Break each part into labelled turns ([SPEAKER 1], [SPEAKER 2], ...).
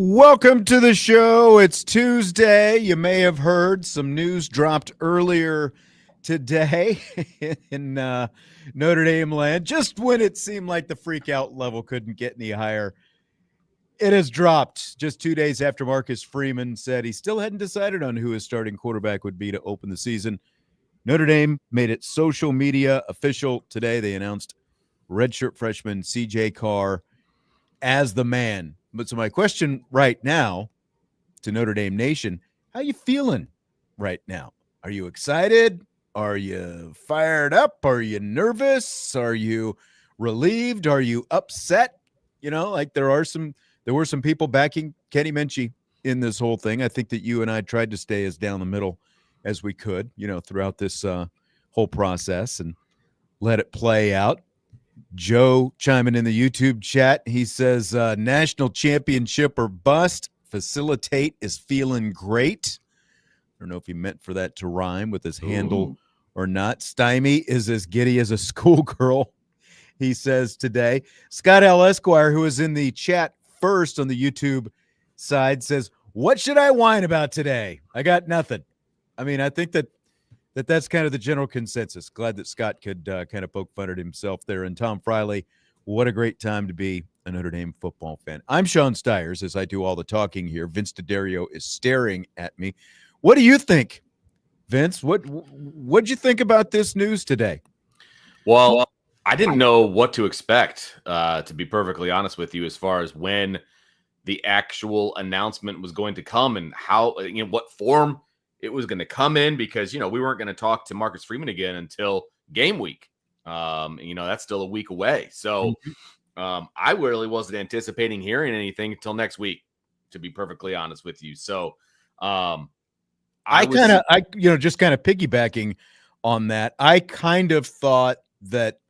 [SPEAKER 1] Welcome to the show. It's Tuesday. You may have heard some news dropped earlier today in Notre Dame land. Just when it seemed like the freak out level couldn't get any higher, it has dropped just 2 days after Marcus Freeman said he still hadn't decided on who his starting quarterback would be to open the season. Notre Dame made it social media official today. They announced redshirt freshman CJ Carr as the man. But so my question right now to Notre Dame Nation, how you feeling right now? Are you excited? Are you fired up? Are you nervous? Are you relieved? Are you upset? You know, like there were some people backing Kenny Minchie in this whole thing. I think that you and I tried to stay as down the middle as we could, you know, throughout this whole process and let it play out. Joe chiming in the YouTube chat. He says, national championship or bust. Facilitate is feeling great. I don't know if he meant for that to rhyme with his handle or not. Stymie is as giddy as a schoolgirl, he says today. Scott L. Esquire, who is in the chat first on the YouTube side, says, what should I whine about today? I got nothing. I mean, I think that's kind of the general consensus. Glad that Scott could kind of poke fun at himself there. And Tom Friley, what a great time to be a Notre Dame football fan. I'm Sean Stiers, as I do all the talking here. Vince D'Addario is staring at me. What do you think, Vince? What'd you think about this news today?
[SPEAKER 2] Well, I didn't know what to expect, to be perfectly honest with you, as far as when the actual announcement was going to come and how, what form it was going to come in, because, we weren't going to talk to Marcus Freeman again until game week. That's still a week away. So I really wasn't anticipating hearing anything until next week, to be perfectly honest with you. So just kind of piggybacking on that, I kind of thought that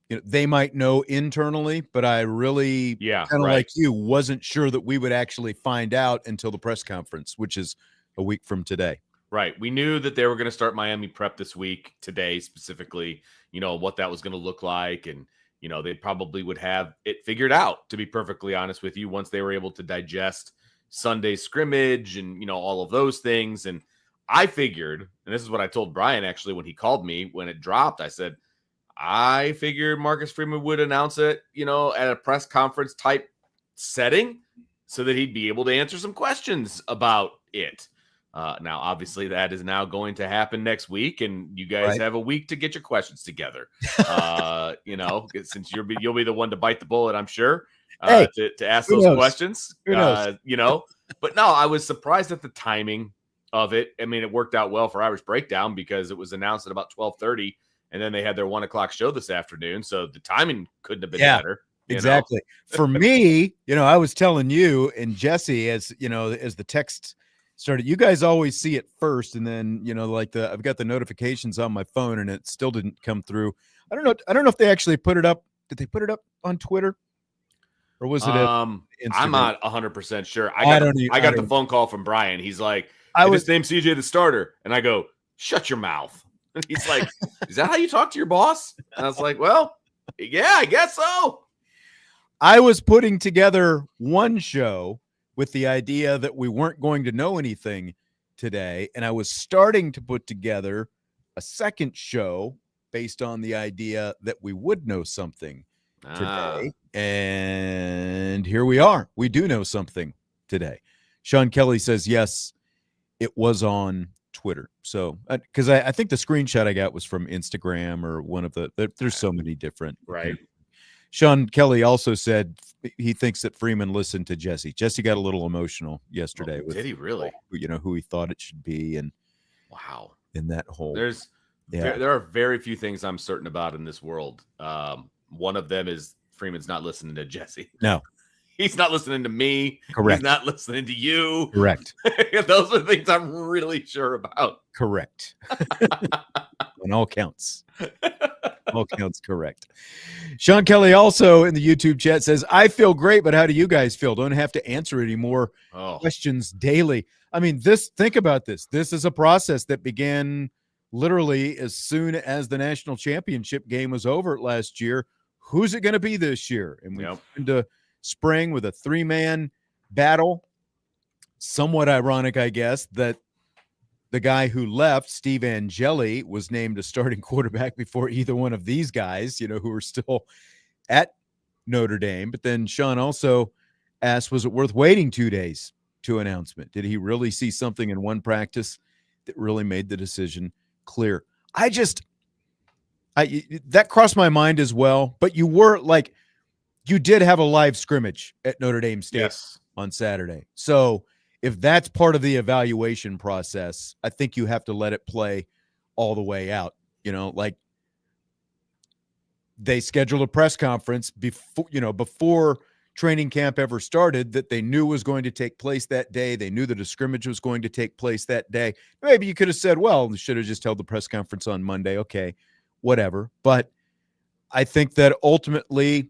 [SPEAKER 2] they might know internally, but I really like you wasn't sure that we would actually find out until the press conference, which is a week from today. Right. We knew that they were going to start Miami prep this week, today specifically, what that was going to look like. And, they probably would have it figured out, to be perfectly honest with you, once they were able to digest Sunday scrimmage and, all of those things. And I figured, and this is what I told Brian actually when he called me when it dropped, I said, I figured Marcus Freeman would announce it, at a press conference type setting so that he'd be able to answer some questions about it. Now, obviously, that is now going to happen next week, and you guys have a week to get your questions together. Since you'll be the one to bite the bullet, I'm sure, to ask those questions. Who knows? But no, I was surprised at the timing of it. I mean, it worked out well for Irish Breakdown because it was announced at about 12:30, and then they had their 1:00 show this afternoon, so the timing couldn't have been better.
[SPEAKER 1] Exactly. For me, I was telling you and Jesse as the text started, you guys always see it first, and then I've got the notifications on my phone and it still didn't come through. I don't know if they actually put it up. Did they put it up on Twitter, or was it Instagram?
[SPEAKER 2] I'm not 100% sure. I got the phone call from Brian. He's like, his name's CJ the starter, and I go, shut your mouth. And he's like, is that how you talk to your boss? And I was like, well, yeah, I guess so.
[SPEAKER 1] I was putting together one show with the idea that we weren't going to know anything today, and I was starting to put together a second show based on the idea that we would know something today. And here we are. We do know something today. Sean Kelly says, yes, it was on Twitter. So, because I think the screenshot I got was from Instagram or one of there's so many different.
[SPEAKER 2] Right.
[SPEAKER 1] Sean Kelly also said he thinks that Freeman listened to Jesse. Jesse got a little emotional yesterday.
[SPEAKER 2] Did he really?
[SPEAKER 1] Who he thought it should be. And
[SPEAKER 2] wow.
[SPEAKER 1] In that whole.
[SPEAKER 2] There are very few things I'm certain about in this world. One of them is Freeman's not listening to Jesse.
[SPEAKER 1] No.
[SPEAKER 2] He's not listening to me.
[SPEAKER 1] Correct.
[SPEAKER 2] He's not listening to you.
[SPEAKER 1] Correct.
[SPEAKER 2] Those are things I'm really sure about.
[SPEAKER 1] Correct. On all counts. All counts correct. Sean Kelly also in the YouTube chat says, I feel great, but how do you guys feel? Don't have to answer any more questions daily. I mean, think about this. This is a process that began literally as soon as the national championship game was over last year. Who's it going to be this year? And we went into spring with a 3-man
[SPEAKER 2] battle. Somewhat ironic, I guess, that the guy who left, Steve Angeli, was named a starting quarterback before either one of these guys, who are still at Notre Dame. But then Sean also asked, was it worth waiting 2 days to announcement? Did he really see something in one practice that really made the decision clear? That crossed my mind as well. But you did have a live scrimmage at Notre Dame Stadium on Saturday. So if that's part of the evaluation process, I think you have to let it play all the way out. They scheduled a press conference before training camp ever started that they knew was going to take place that day. They knew that a scrimmage was going to take place that day. Maybe you could have said, well, they should have just held the press conference on Monday. Okay, whatever. But I think that ultimately,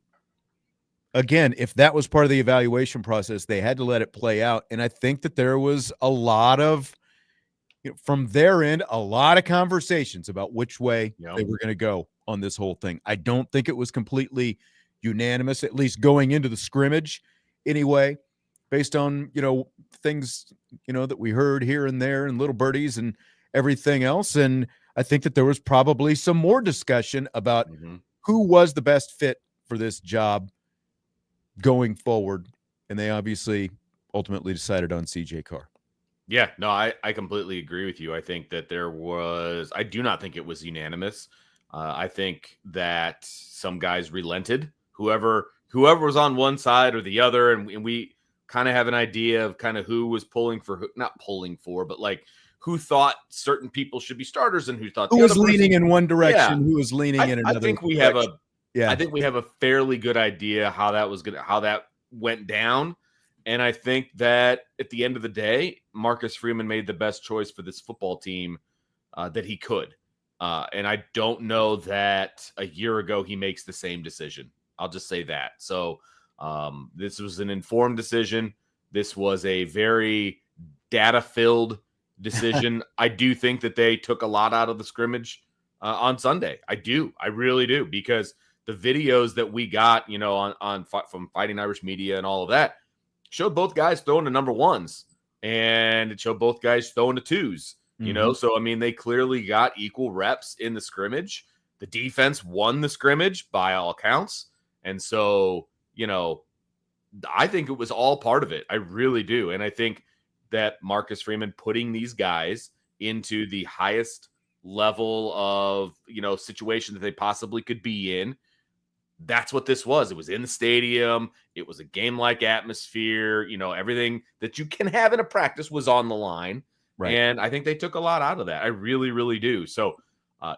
[SPEAKER 2] again, if that was part of the evaluation process, they had to let it play out. And I think that there was a lot of, from their end, a lot of conversations about which way they were going to go on this whole thing. I don't think it was completely unanimous, at least going into the scrimmage anyway, based on, things, that we heard here and there and little birdies and everything else. And I think that there was probably some more discussion about who was the best fit for this job going forward, and they obviously ultimately decided on CJ Carr.
[SPEAKER 3] Yeah, no, I completely agree with you. I think that I do not think it was unanimous. I think that some guys relented, whoever was on one side or the other, and we kind of have an idea of kind of who was not pulling for, but like who thought certain people should be starters and who thought
[SPEAKER 2] who was leaning in one direction, who was leaning in another.
[SPEAKER 3] I think we have a fairly good idea how that went down. And I think that at the end of the day, Marcus Freeman made the best choice for this football team that he could. And I don't know that a year ago he makes the same decision. I'll just say that. So this was an informed decision. This was a very data-filled decision. I do think that they took a lot out of the scrimmage on Sunday. I do. I really do, because the videos that we got, from Fighting Irish Media and all of that showed both guys throwing to number ones, and it showed both guys throwing to twos, So, I mean, they clearly got equal reps in the scrimmage. The defense won the scrimmage by all accounts. And so, I think it was all part of it. I really do. And I think that Marcus Freeman putting these guys into the highest level of, situation that they possibly could be in, that's what this was. It was in the stadium. It was a game-like atmosphere. Everything that you can have in a practice was on the line. Right. And I think they took a lot out of that. I really, really do. So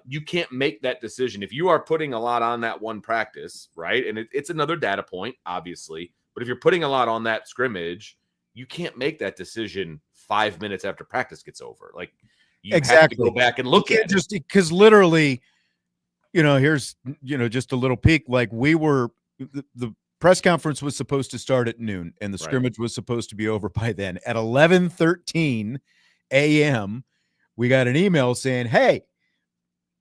[SPEAKER 3] you can't make that decision. If you are putting a lot on that one practice, right, and it's another data point, obviously, but if you're putting a lot on that scrimmage, you can't make that decision 5 minutes after practice gets over. Like, you have to go back and look at it. Just
[SPEAKER 2] because literally – here's, just a little peek. Like, the press conference was supposed to start at noon, and the scrimmage was supposed to be over by then. At 11:13 a.m., we got an email saying, hey,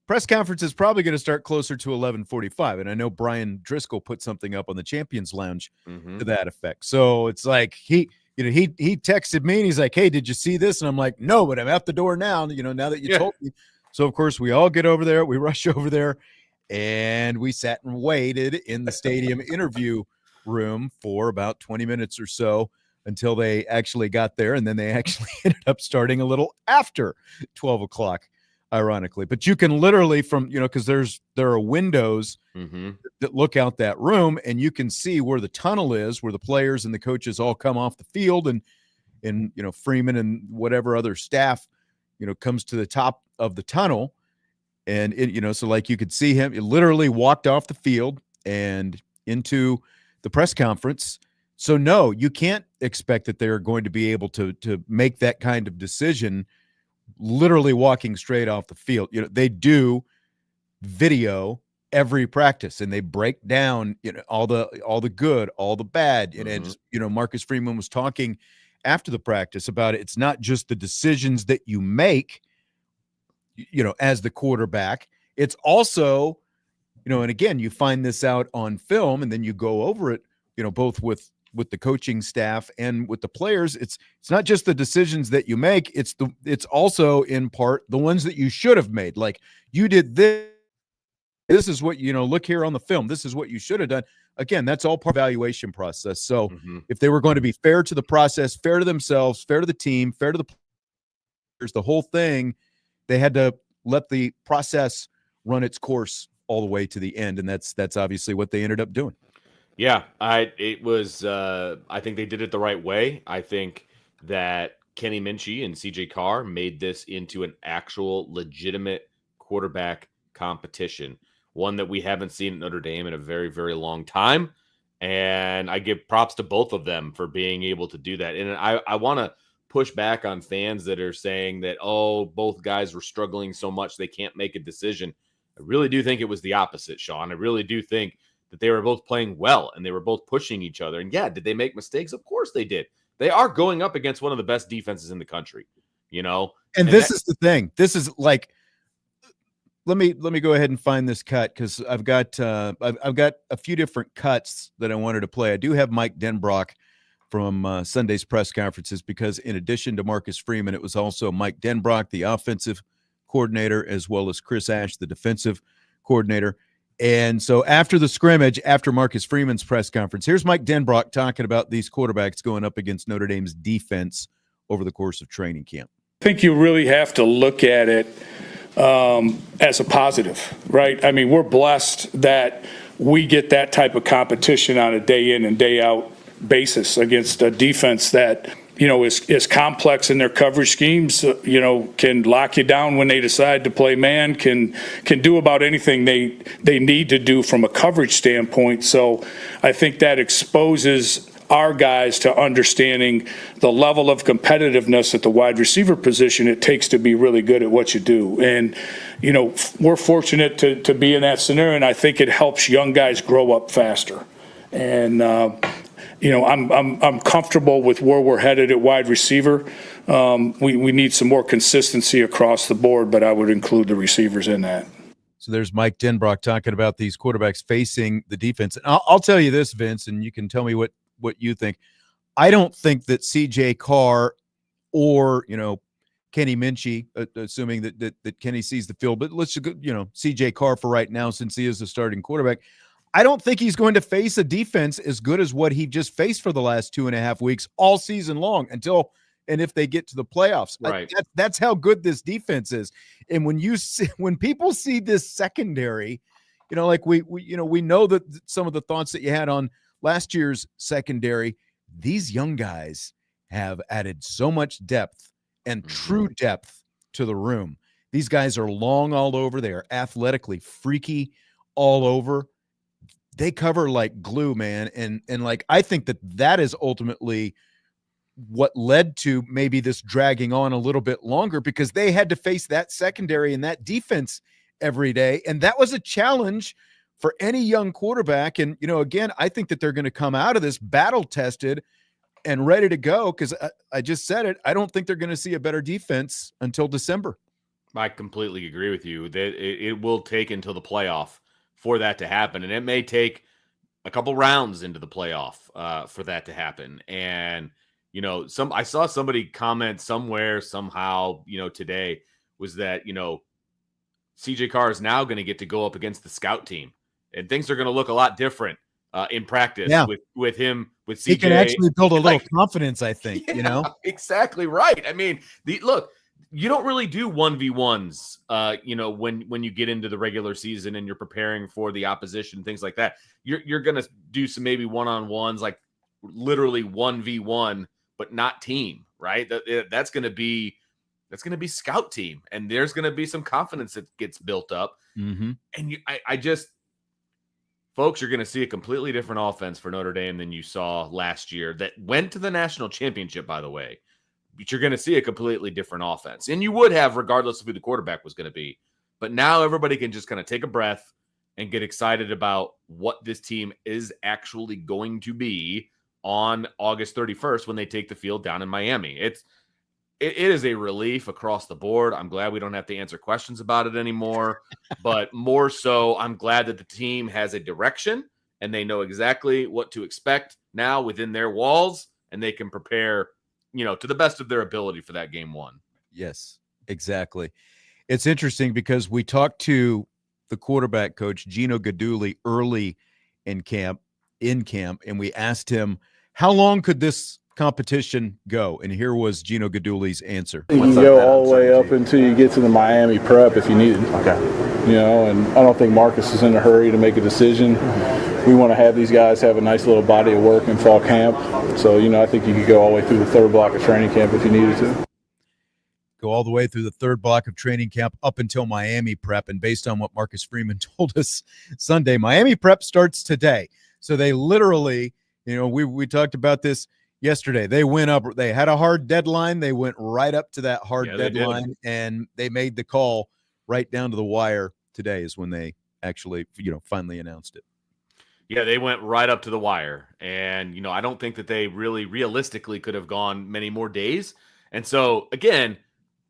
[SPEAKER 2] press conference is probably going to start closer to 11:45. And I know Brian Driscoll put something up on the Champions Lounge to that effect. So it's like he texted me and he's like, hey, did you see this? And I'm like, no, but I'm at the door now, now that you told me. So, of course, we all get over there. We rush over there, and we sat and waited in the stadium interview room for about 20 minutes or so until they actually got there, and then they actually ended up starting a little after 12 o'clock, ironically. But you can literally because there are windows that look out that room, and you can see where the tunnel is, where the players and the coaches all come off the field, and Freeman and whatever other staff comes to the top of the tunnel. And so like you could see him, he literally walked off the field and into the press conference. So no, you can't expect that they're going to be able to make that kind of decision literally walking straight off the field. They do video every practice, and they break down all the good, all the bad. And Marcus Freeman was talking after the practice about it. It's not just the decisions that you make, as the quarterback. It's also, and again, you find this out on film, and then you go over it, both with with the coaching staff and with the players, it's not just the decisions that you make, it's also in part the ones that you should have made. Like, you did this is what, look here on the film, this is what you should have done. Again, that's all part of the evaluation process. So if they were going to be fair to the process, fair to themselves, fair to the team, fair to the players, the whole thing, they had to let the process run its course all the way to the end, and that's obviously what they ended up doing.
[SPEAKER 3] Yeah, I think they did it the right way. I think that Kenny Minchie and CJ Carr made this into an actual legitimate quarterback competition, one that we haven't seen at Notre Dame in a very, very long time. And I give props to both of them for being able to do that. And I want to push back on fans that are saying that, oh, both guys were struggling so much they can't make a decision. I really do think it was the opposite, Sean. I really do think that they were both playing well and they were both pushing each other. And yeah, did they make mistakes? Of course they did. They are going up against one of the best defenses in the country,
[SPEAKER 2] And this is the thing. This is like, let me go ahead and find this cut, because I've got a few different cuts that I wanted to play. I do have Mike Denbrock from Sunday's press conferences, because in addition to Marcus Freeman, it was also Mike Denbrock, the offensive coordinator, as well as Chris Ash, the defensive coordinator. And so after the scrimmage, after Marcus Freeman's press conference, here's Mike Denbrock talking about these quarterbacks going up against Notre Dame's defense over the course of training camp.
[SPEAKER 4] I think you really have to look at it as a positive, right? I mean, we're blessed that we get that type of competition on a day in and day out basis against a defense that, is complex in their coverage schemes, can lock you down when they decide to play man, can do about anything they need to do from a coverage standpoint. So I think that exposes our guys to understanding the level of competitiveness at the wide receiver position it takes to be really good at what you do. And, we're fortunate to be in that scenario, and I think it helps young guys grow up faster. And, I'm comfortable with where we're headed at wide receiver. We need some more consistency across the board, but I would include the receivers in that.
[SPEAKER 2] So there's Mike Denbrock talking about these quarterbacks facing the defense. And I'll tell you this, Vince, and you can tell me what you think. I don't think that CJ Carr or, Kenny Minchie, assuming that Kenny sees the field, but let's go, CJ Carr for right now, since he is the starting quarterback. I don't think he's going to face a defense as good as what he just faced for the last 2.5 weeks all season long if they get to the playoffs.
[SPEAKER 3] Right.
[SPEAKER 2] That's how good this defense is. And when people see this secondary, like we know that some of the thoughts that you had on last year's secondary, these young guys have added so much depth and true depth to the room. These guys are long all over. They are athletically freaky all over. They cover like glue, man. And like, I think that is ultimately what led to maybe this dragging on a little bit longer, because they had to face that secondary and that defense every day. And that was a challenge for any young quarterback. And, again, I think that they're going to come out of this battle tested and ready to go, because I just said it. I don't think they're going to see a better defense until December.
[SPEAKER 3] I completely agree with you that it will take until the playoff for that to happen. And it may take a couple rounds into the playoff for that to happen. And, I saw somebody comment somewhere, somehow, today, was that, CJ Carr is now going to get to go up against the scout team, and things are going to look a lot different in practice with him, with CJ.
[SPEAKER 2] He can actually build a little confidence, I think,
[SPEAKER 3] Exactly right. I mean, look, you don't really do 1v1s, when you get into the regular season and you're preparing for the opposition, things like that. You're going to do some maybe one-on-ones, like literally 1v1, but not team, right? That's going to be scout team, and there's going to be some confidence that gets built up.
[SPEAKER 2] Mm-hmm.
[SPEAKER 3] And folks, you're going to see a completely different offense for Notre Dame than you saw last year that went to the national championship, by the way. But you're going to see a completely different offense. And you would have, regardless of who the quarterback was going to be. But now everybody can just kind of take a breath and get excited about what this team is actually going to be on August 31st when they take the field down in Miami. It is a relief across the board. I'm glad we don't have to answer questions about it anymore. But more so, I'm glad that the team has a direction and they know exactly what to expect now within their walls, and they can prepare, to the best of their ability for that game one.
[SPEAKER 2] Yes, exactly. It's interesting because we talked to the quarterback coach, Gino Guidugli, early in camp, and we asked him, how long could this competition go? And here was Gino Guidugli's answer.
[SPEAKER 5] You can go all the way up until you get to the Miami prep if you need it. Okay. And I don't think Marcus is in a hurry to make a decision. We want to have these guys have a nice little body of work in fall camp. So, I think you could go all the way through the third block of training camp if you needed to.
[SPEAKER 2] Go all the way through the third block of training camp up until Miami prep. And based on what Marcus Freeman told us Sunday, Miami prep starts today. So they literally, we talked about this yesterday. They went up, they had a hard deadline. They went right up to that hard deadline, and they made the call right down to the wire. Today is when they actually, finally announced it.
[SPEAKER 3] Yeah, they went right up to the wire. And, I don't think that they really realistically could have gone many more days. And so, again,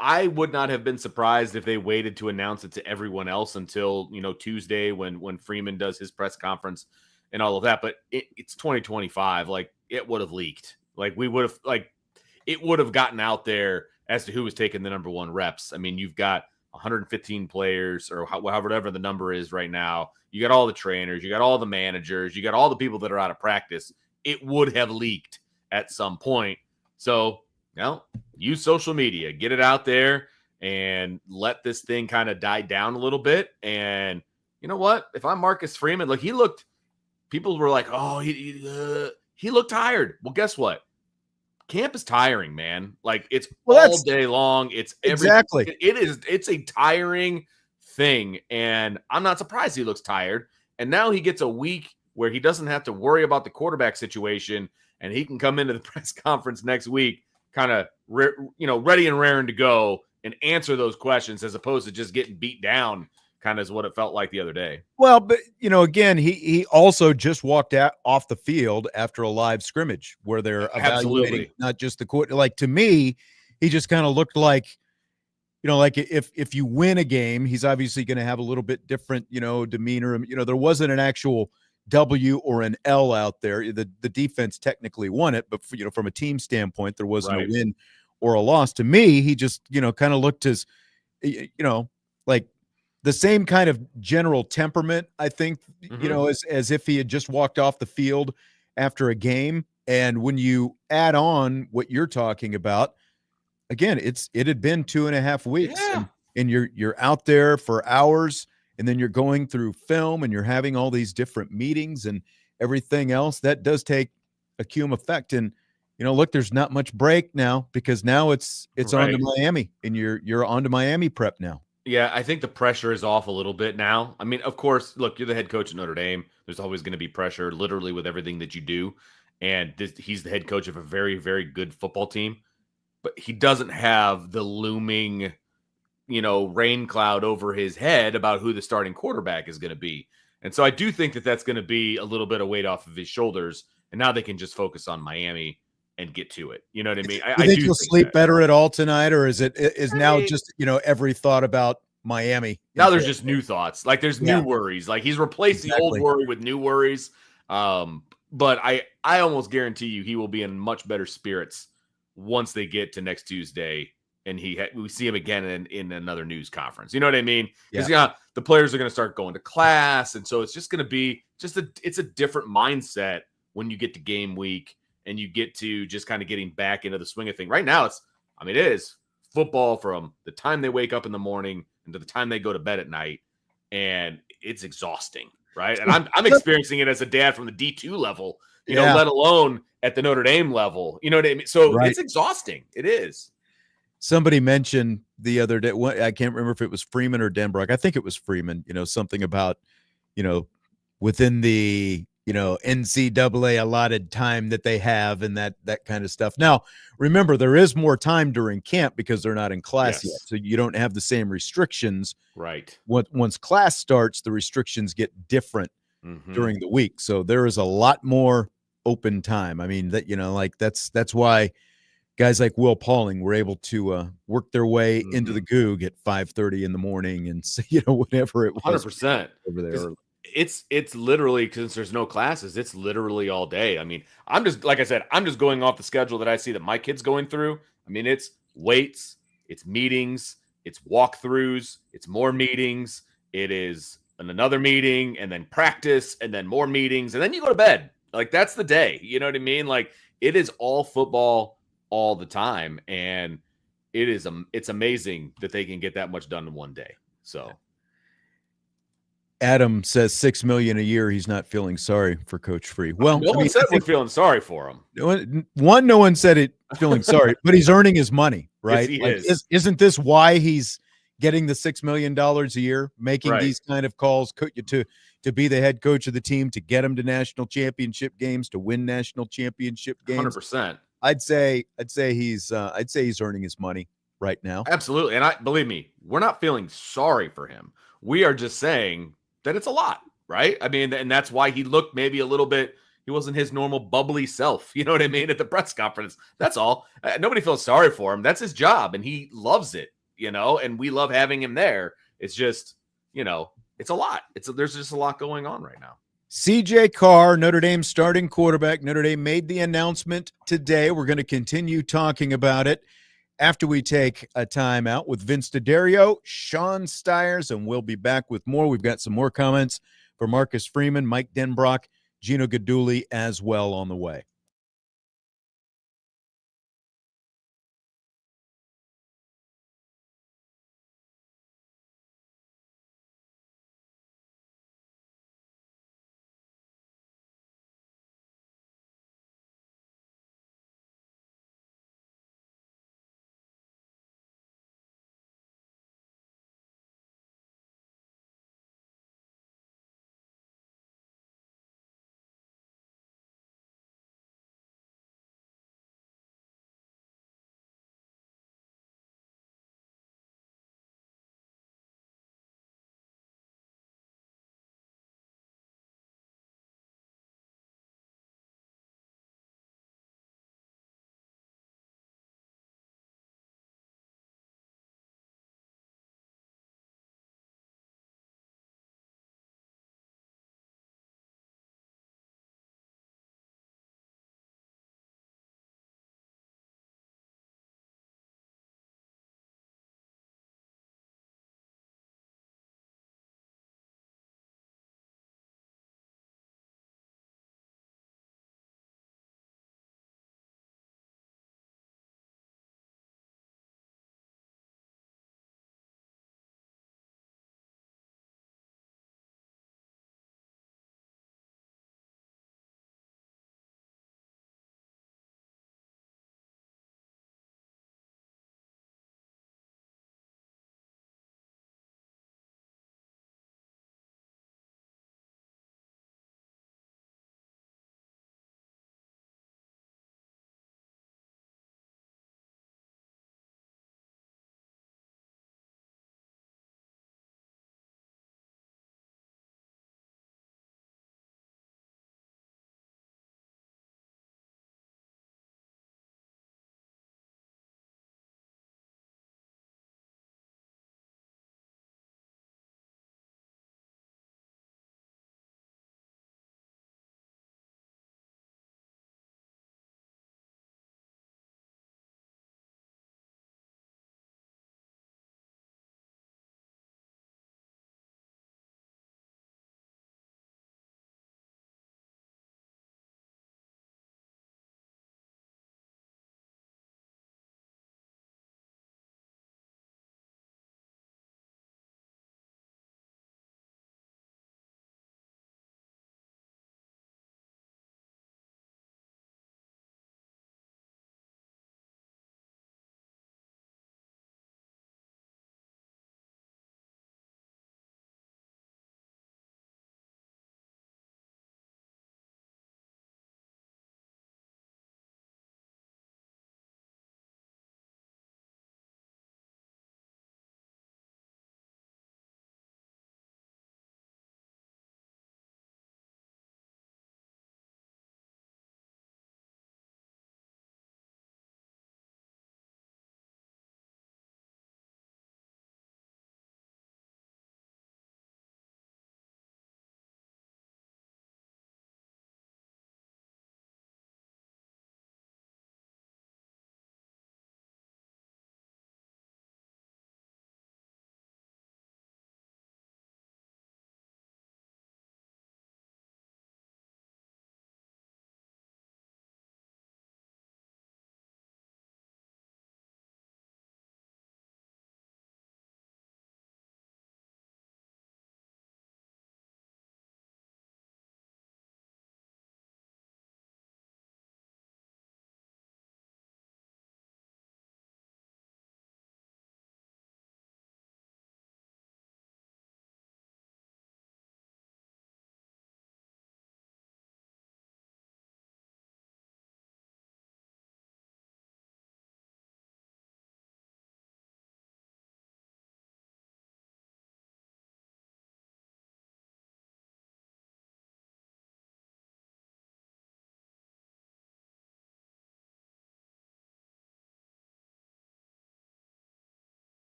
[SPEAKER 3] I would not have been surprised if they waited to announce it to everyone else until, Tuesday when Freeman does his press conference and all of that. But it's 2025. Like, it would have leaked. Like, it would have gotten out there as to who was taking the number one reps. I mean, you've got 115 players or whatever the number is right now. You got all the trainers, you got all the managers, you got all the people that are out of practice. It would have leaked at some point. So, use social media, get it out there, and let this thing kind of die down a little bit. And you know what? If I'm Marcus Freeman, people were like, oh, he looked tired. Well, guess what? Camp is tiring, man. Like, it's all day long. It's
[SPEAKER 2] exactly.
[SPEAKER 3] It's a tiring thing. And I'm not surprised he looks tired. And now he gets a week where he doesn't have to worry about the quarterback situation, and he can come into the press conference next week kind of, ready and raring to go and answer those questions, as opposed to just getting beat down, kind of is what it felt like the other day.
[SPEAKER 2] Well, but, again, he also just walked out off the field after a live scrimmage where they're evaluating not just the court. Like, to me, he just kind of looked like, like if you win a game, he's obviously going to have a little bit different, demeanor. There wasn't an actual W or an L out there. The defense technically won it, but from a team standpoint, there wasn't a win or a loss. To me, he just, kind of looked as, like the same kind of general temperament, I think, as if he had just walked off the field after a game. And when you add on what you're talking about, again, it had been 2.5 weeks, and you're out there for hours, and then you're going through film, and you're having all these different meetings and everything else. That does take a cum effect. And look, there's not much break now, because now it's on to Miami, and you're on to Miami prep now.
[SPEAKER 3] Yeah, I think the pressure is off a little bit now. I mean, of course, look, you're the head coach at Notre Dame. There's always going to be pressure, literally, with everything that you do. And he's the head coach of a very, very good football team. But he doesn't have the looming, rain cloud over his head about who the starting quarterback is going to be. And so I do think that that's going to be a little bit of weight off of his shoulders. And now they can just focus on Miami and get to it. You know what I mean?
[SPEAKER 2] I think you'll sleep better at all tonight, or is now just, every thought about Miami?
[SPEAKER 3] Now there's just new thoughts. Like, there's new worries. Like, he's replaced the old worry with new worries. But I almost guarantee you he will be in much better spirits once they get to next Tuesday and we see him again in another news conference. You know what I mean? Because the players are going to start going to class. And so it's just going to be it's a different mindset when you get to game week and you get to just kind of getting back into the swing of thing. Right now, it is football from the time they wake up in the morning and to the time they go to bed at night. And it's exhausting, right? And I'm experiencing it as a dad from the D2 level, let alone at the Notre Dame level. You know what I mean? So It's exhausting. It is.
[SPEAKER 2] Somebody mentioned the other day, I can't remember if it was Freeman or Denbrock. I think it was Freeman, something about, within the, NCAA allotted time that they have and that kind of stuff. Now, remember, there is more time during camp because they're not in class yet. So you don't have the same restrictions.
[SPEAKER 3] Right.
[SPEAKER 2] Once class starts, the restrictions get different during the week. So there is a lot more open time. I mean, that's why guys like Will Pauling were able to work their way into the Goog at 5:30 in the morning and whatever it was
[SPEAKER 3] 100%
[SPEAKER 2] over there.
[SPEAKER 3] It's literally, since there's no classes, it's literally all day. I mean, I'm just, like I said, I'm just going off the schedule that I see that my kid's going through. I mean, it's weights, it's meetings, it's walkthroughs, it's more meetings, it is another meeting, and then practice, and then more meetings, and then you go to bed. Like, that's the day. You know what I mean? Like, it is all football all the time, and it's amazing that they can get that much done in one day. So
[SPEAKER 2] Adam says $6 million a year. He's not feeling sorry for Coach Free. Well,
[SPEAKER 3] no one said we're feeling sorry for him.
[SPEAKER 2] No one said it feeling sorry, but he's earning his money, right?
[SPEAKER 3] Yes, he is.
[SPEAKER 2] Isn't this why he's getting the $6 million a year, making these kind of calls to be the head coach of the team, to get him to national championship games, to win national championship games?
[SPEAKER 3] 100%.
[SPEAKER 2] I'd say he's earning his money right now.
[SPEAKER 3] Absolutely. And believe me, we're not feeling sorry for him. We are just saying that it's a lot, right? I mean, and that's why he looked maybe a little bit, he wasn't his normal bubbly self, you know what I mean, at the press conference. That's all. Nobody feels sorry for him. That's his job, and he loves it, and we love having him there. It's just, it's a lot. There's just a lot going on right now.
[SPEAKER 2] CJ Carr, Notre Dame starting quarterback. Notre Dame made the announcement today. We're going to continue talking about it after we take a timeout with Vince D'Addario, Sean Stiers, and we'll be back with more. We've got some more comments for Marcus Freeman, Mike Denbrock, Gino Guidugli as well on the way.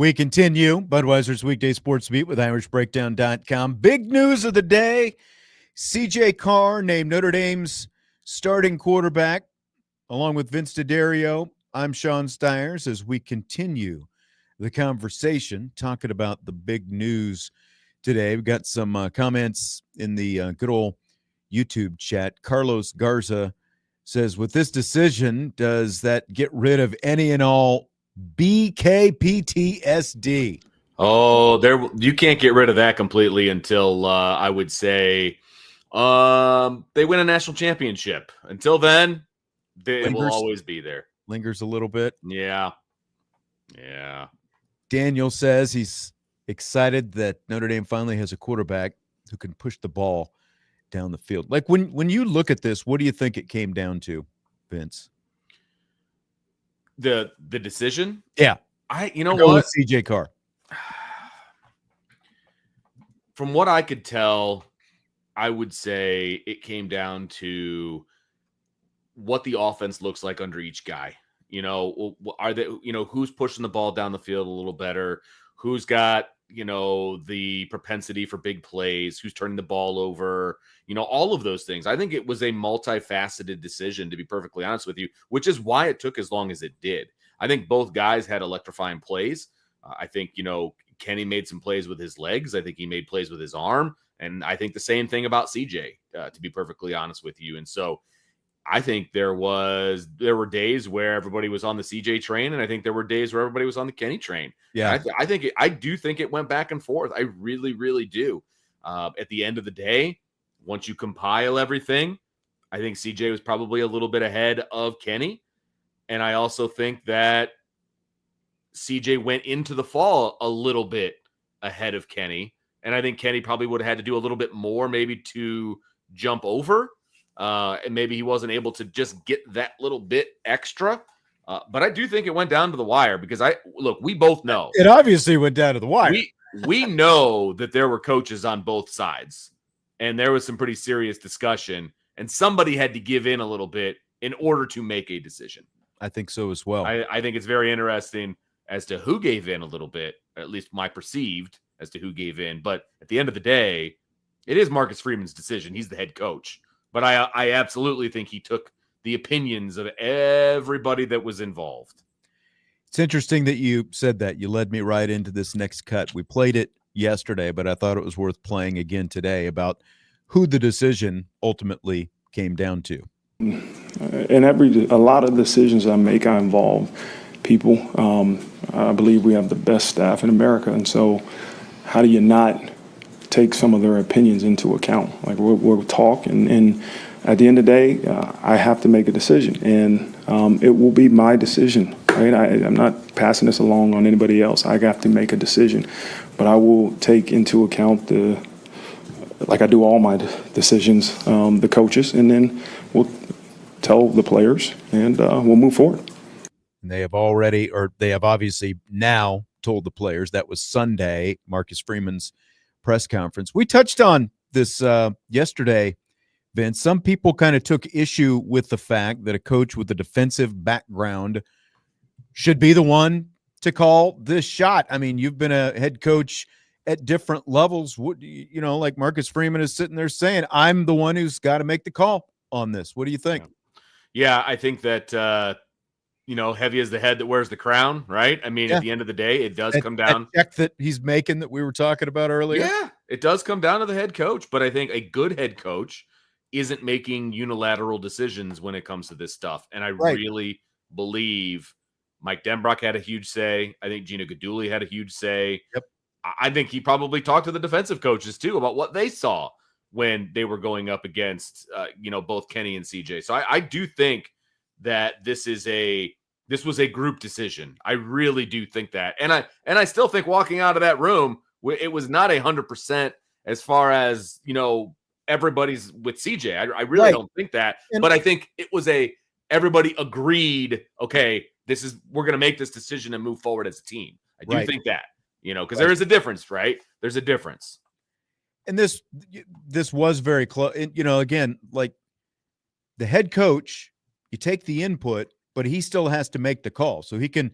[SPEAKER 2] We continue Budweiser's Weekday Sportsbeat with IrishBreakdown.com. Big news of the day. CJ Carr named Notre Dame's starting quarterback, along with Vince D'Addario. I'm Sean Stiers as we continue the conversation, talking about the big news today. We've got some comments in the good old YouTube chat. Carlos Garza says, with this decision, does that get rid of any and all BKPTSD?
[SPEAKER 3] Oh, you can't get rid of that completely until I would say they win a national championship. Until then, it will always be there.
[SPEAKER 2] Lingers a little bit.
[SPEAKER 3] Yeah.
[SPEAKER 2] Daniel says he's excited that Notre Dame finally has a quarterback who can push the ball down the field. Like when you look at this, what do you think it came down to, Vince?
[SPEAKER 3] The decision?
[SPEAKER 2] Yeah.
[SPEAKER 3] You know what?
[SPEAKER 2] CJ Carr.
[SPEAKER 3] From what I could tell, I would say it came down to what the offense looks like under each guy. Are they, who's pushing the ball down the field a little better? Who's got, the propensity for big plays? Who's turning the ball over? All of those things. I think it was a multifaceted decision, to be perfectly honest with you, which is why it took as long as it did. I think both guys had electrifying plays. I think, Kenny made some plays with his legs. I think he made plays with his arm. And I think the same thing about CJ, to be perfectly honest with you. And so I think there were days where everybody was on the CJ train, and I think there were days where everybody was on the Kenny train.
[SPEAKER 2] Yeah,
[SPEAKER 3] I do think it went back and forth. I really, really do. At the end of the day, once you compile everything, I think CJ was probably a little bit ahead of Kenny, and I also think that CJ went into the fall a little bit ahead of Kenny, and I think Kenny probably would have had to do a little bit more maybe to jump over. And maybe he wasn't able to just get that little bit extra. But I do think it went down to the wire because we both know.
[SPEAKER 2] It obviously went down to the wire.
[SPEAKER 3] We know that there were coaches on both sides, and there was some pretty serious discussion, and somebody had to give in a little bit in order to make a decision.
[SPEAKER 2] I think so as well.
[SPEAKER 3] I think it's very interesting as to who gave in a little bit, at least my perceived as to who gave in. But at the end of the day, it is Marcus Freeman's decision. He's the head coach. But I absolutely think he took the opinions of everybody that was involved.
[SPEAKER 2] It's interesting that you said that. You led me right into this next cut. We played it yesterday, but I thought it was worth playing again today about who the decision ultimately came down to.
[SPEAKER 4] In a lot of decisions I make, I involve people. I believe we have the best staff in America, and so how do you not take some of their opinions into account? Like we'll talk, and at the end of the day, I have to make a decision, and it will be my decision. Right? I'm not passing this along on anybody else. I have to make a decision, but I will take into account like I do all my decisions, the coaches, and then we'll tell the players, and we'll move forward.
[SPEAKER 2] And they have obviously now told the players. That was Sunday, Marcus Freeman's press conference. We touched on this yesterday, Vince. Some people kind of took issue with the fact that a coach with a defensive background should be the one to call this shot. I mean, you've been a head coach at different levels. Like Marcus Freeman is sitting there saying, I'm the one who's got to make the call on this. What do you think?
[SPEAKER 3] Yeah, I think that heavy is the head that wears the crown, right? I mean, at the end of the day, it does come down.
[SPEAKER 2] That check that he's making that we were talking about earlier.
[SPEAKER 3] Yeah, it does come down to the head coach. But I think a good head coach isn't making unilateral decisions when it comes to this stuff. And I really believe Mike Denbrock had a huge say. I think Gino Guidugli had a huge say.
[SPEAKER 2] Yep.
[SPEAKER 3] I think he probably talked to the defensive coaches too about what they saw when they were going up against, both Kenny and CJ. So I do think that this was a group decision. I really do think that. And I still think walking out of that room, it was not 100% as far as, everybody's with CJ. I really don't think that, but I think it was everybody agreed, okay, we're going to make this decision and move forward as a team. I do think that, because there is a difference, right? There's a difference.
[SPEAKER 2] And this was very close. Again, like the head coach, you take the input, but he still has to make the call. So he can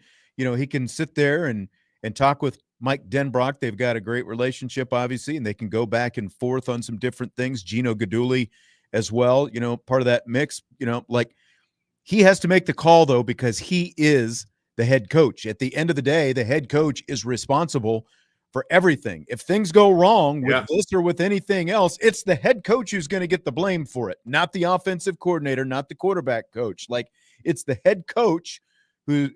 [SPEAKER 2] sit there and and talk with Mike Denbrock. They've got a great relationship, obviously, and they can go back and forth on some different things. Gino Guidugli as well, part of that mix, like he has to make the call, though, because he is the head coach. At the end of the day, the head coach is responsible for everything. If things go wrong with this or with anything else, it's the head coach who's going to get the blame for it, not the offensive coordinator, not the quarterback coach. Like, it's the head coach who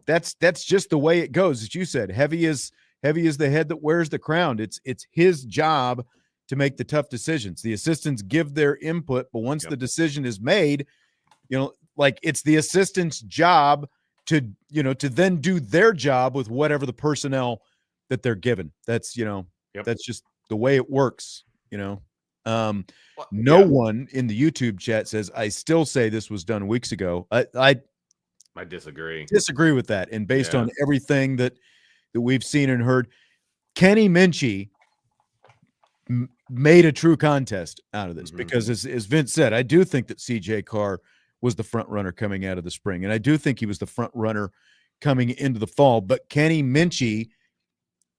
[SPEAKER 2] that's just the way it goes. As you said, heavy is the head that wears the crown. It's his job to make the tough decisions. The assistants give their input, but once the decision is made, it's the assistant's job to then do their job with whatever the personnel that they're given. That's, that's just the way it works, No one in the YouTube chat says, I still say this was done weeks ago. I disagree with that. And based on everything that we've seen and heard, Kenny Minchie made a true contest out of this because as Vince said, I do think that CJ Carr was the front runner coming out of the spring. And I do think he was the front runner coming into the fall, but Kenny Minchie,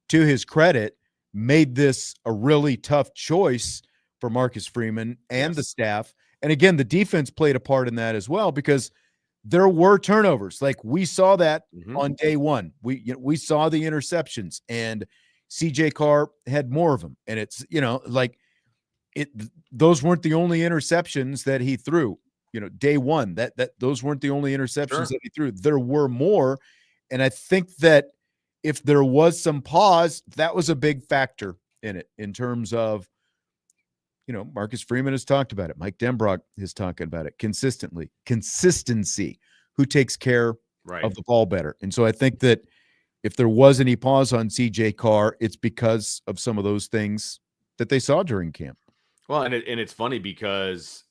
[SPEAKER 2] to his credit, made this a really tough choice for Marcus Freeman and the staff. And again, the defense played a part in that as well, because there were turnovers. Like, we saw that on day one. We saw the interceptions, and CJ Carr had more of them. And it's, those weren't the only interceptions that he threw, day one, that those weren't the only interceptions that he threw. There were more. And I think that if there was some pause, that was a big factor in it, in terms of, Marcus Freeman has talked about it. Mike Denbrock is talking about it consistency, who takes care of the ball better. And so I think that if there was any pause on CJ Carr, it's because of some of those things that they saw during camp.
[SPEAKER 3] Well, and it's funny because,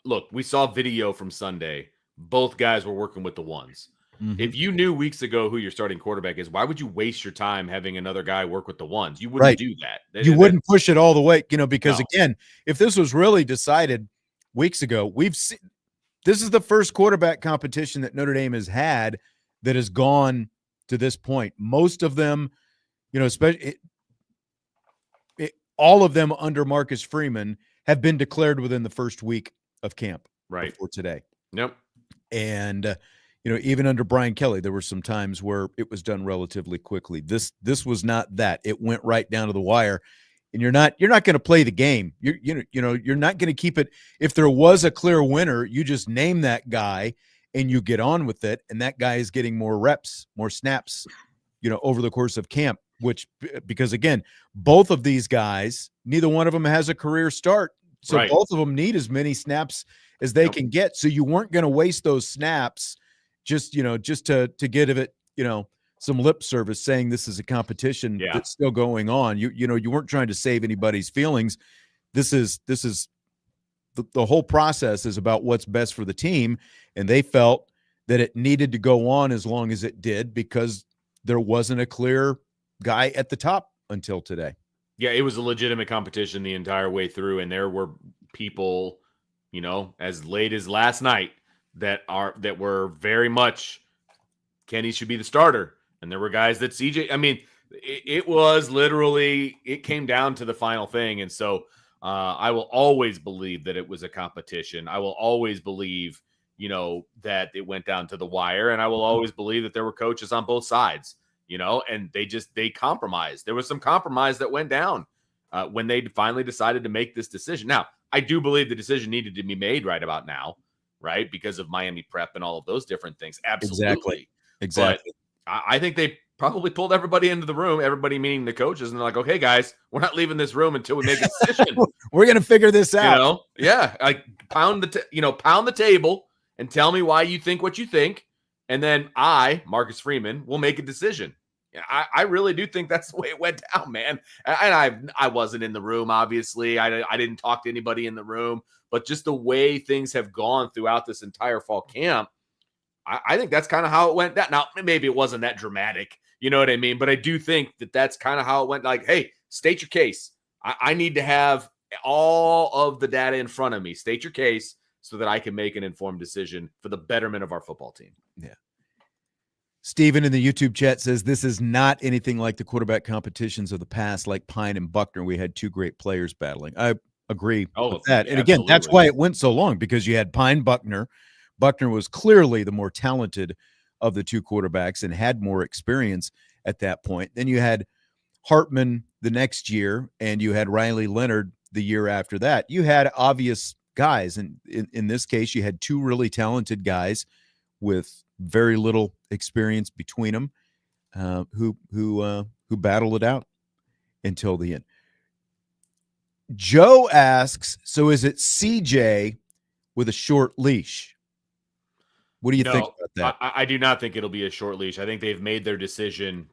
[SPEAKER 3] look, we saw video from Sunday. Both guys were working with the ones. If you knew weeks ago who your starting quarterback is, why would you waste your time having another guy work with the ones? You wouldn't do that.
[SPEAKER 2] You wouldn't push it all the way, because again, if this was really decided weeks ago, we've seen this is the first quarterback competition that Notre Dame has had that has gone to this point. Most of them, especially all of them under Marcus Freeman, have been declared within the first week of camp before today.
[SPEAKER 3] Yep.
[SPEAKER 2] And even under Brian Kelly, there were some times where it was done relatively quickly. This was not that. It went right down to the wire, and you're not going to play the game. You're not going to keep it. If there was a clear winner, you just name that guy and you get on with it. And that guy is getting more reps, more snaps, over the course of camp. Because again, both of these guys, neither one of them has a career start, so both of them need as many snaps as they can get. So you weren't going to waste those snaps just to give it, some lip service, saying this is a competition that's still going on. You weren't trying to save anybody's feelings. This is the whole process is about what's best for the team. And they felt that it needed to go on as long as it did, because there wasn't a clear guy at the top until today.
[SPEAKER 3] Yeah, it was a legitimate competition the entire way through. And there were people, as late as last night, that were very much Kenny should be the starter. And there were guys that it was literally, it came down to the final thing. And so I will always believe that it was a competition. I will always believe, that it went down to the wire. And I will always believe that there were coaches on both sides, and they compromised. There was some compromise that went down when they finally decided to make this decision. Now, I do believe the decision needed to be made right about now, right? Because of Miami prep and all of those different things. Absolutely.
[SPEAKER 2] Exactly.
[SPEAKER 3] But I think they probably pulled everybody into the room, everybody meaning the coaches, and they're like, okay, guys, we're not leaving this room until we make a decision.
[SPEAKER 2] We're going to figure this out.
[SPEAKER 3] Like pound the table and tell me why you think what you think. And then I, Marcus Freeman, will make a decision. I really do think that's the way it went down, man. And I wasn't in the room, obviously. I didn't talk to anybody in the room. But just the way things have gone throughout this entire fall camp, I think that's kind of how it went down. Now, maybe it wasn't that dramatic, you know what I mean? But I do think that that's kind of how it went. Like, hey, state your case. I need to have all of the data in front of me. State your case so that I can make an informed decision for the betterment of our football team.
[SPEAKER 2] Yeah. Steven in the YouTube chat says this is not anything like the quarterback competitions of the past, like Pine and Buckner. We had two great players battling. I agree with that. And again, that's why it went so long, because you had Pine, Buckner. Buckner was clearly the more talented of the two quarterbacks and had more experience at that point. Then you had Hartman the next year, and you had Riley Leonard the year after that. You had obvious guys, and in this case, you had two really talented guys with very little experience between them, who battled it out until the end. Joe asks, so is it CJ with a short leash? What do you think about that?
[SPEAKER 3] I do not think it'll be a short leash. I think they've made their decision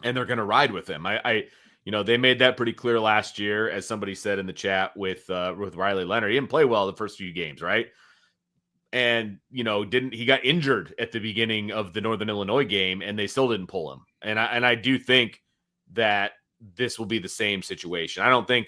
[SPEAKER 3] and they're going to ride with him. They made that pretty clear last year, as somebody said in the chat with Riley Leonard. He didn't play well the first few games, right? And, he got injured at the beginning of the Northern Illinois game, and they still didn't pull him. And I do think that this will be the same situation. I don't think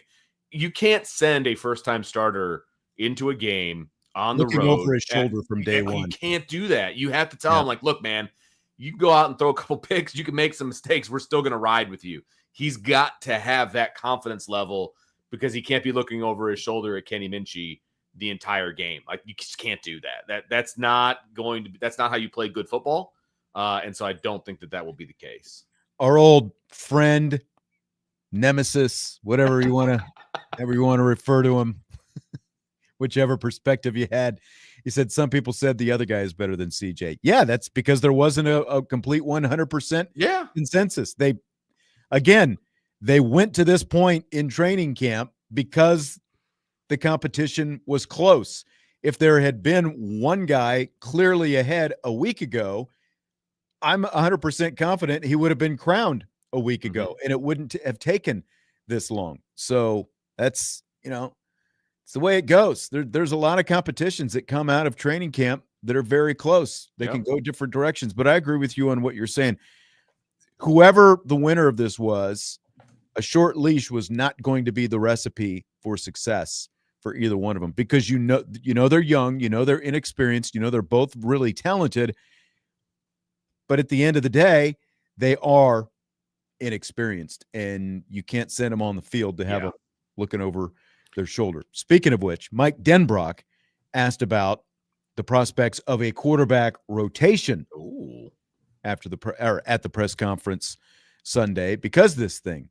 [SPEAKER 3] you can't send a first-time starter into a game on the road
[SPEAKER 2] over his shoulder from day one.
[SPEAKER 3] You can't do that. You have to tell him, like, look, man, you can go out and throw a couple picks. You can make some mistakes. We're still going to ride with you. He's got to have that confidence level, because he can't be looking over his shoulder at Kenny Minchie the entire game. Like, you just can't do that. That's not how you play good football. And so I don't think that will be the case.
[SPEAKER 2] Our old friend, nemesis, whatever you want to refer to him, whichever perspective you had, he said some people said the other guy is better than CJ. Yeah, that's because there wasn't a complete 100% consensus. They went to this point in training camp because the competition was close. If there had been one guy clearly ahead a week ago, I'm 100% confident he would have been crowned a week ago, and it wouldn't have taken this long. So that's, it's the way it goes. There's a lot of competitions that come out of training camp that are very close. They can go different directions, but I agree with you on what you're saying. Whoever the winner of this was, a short leash was not going to be the recipe for success for either one of them, because they're young, they're inexperienced, they're both really talented, but at the end of the day, they are inexperienced, and you can't send them on the field to have them looking over their shoulder. Speaking of which, Mike Denbrock asked about the prospects of a quarterback rotation at the press conference Sunday, because this thing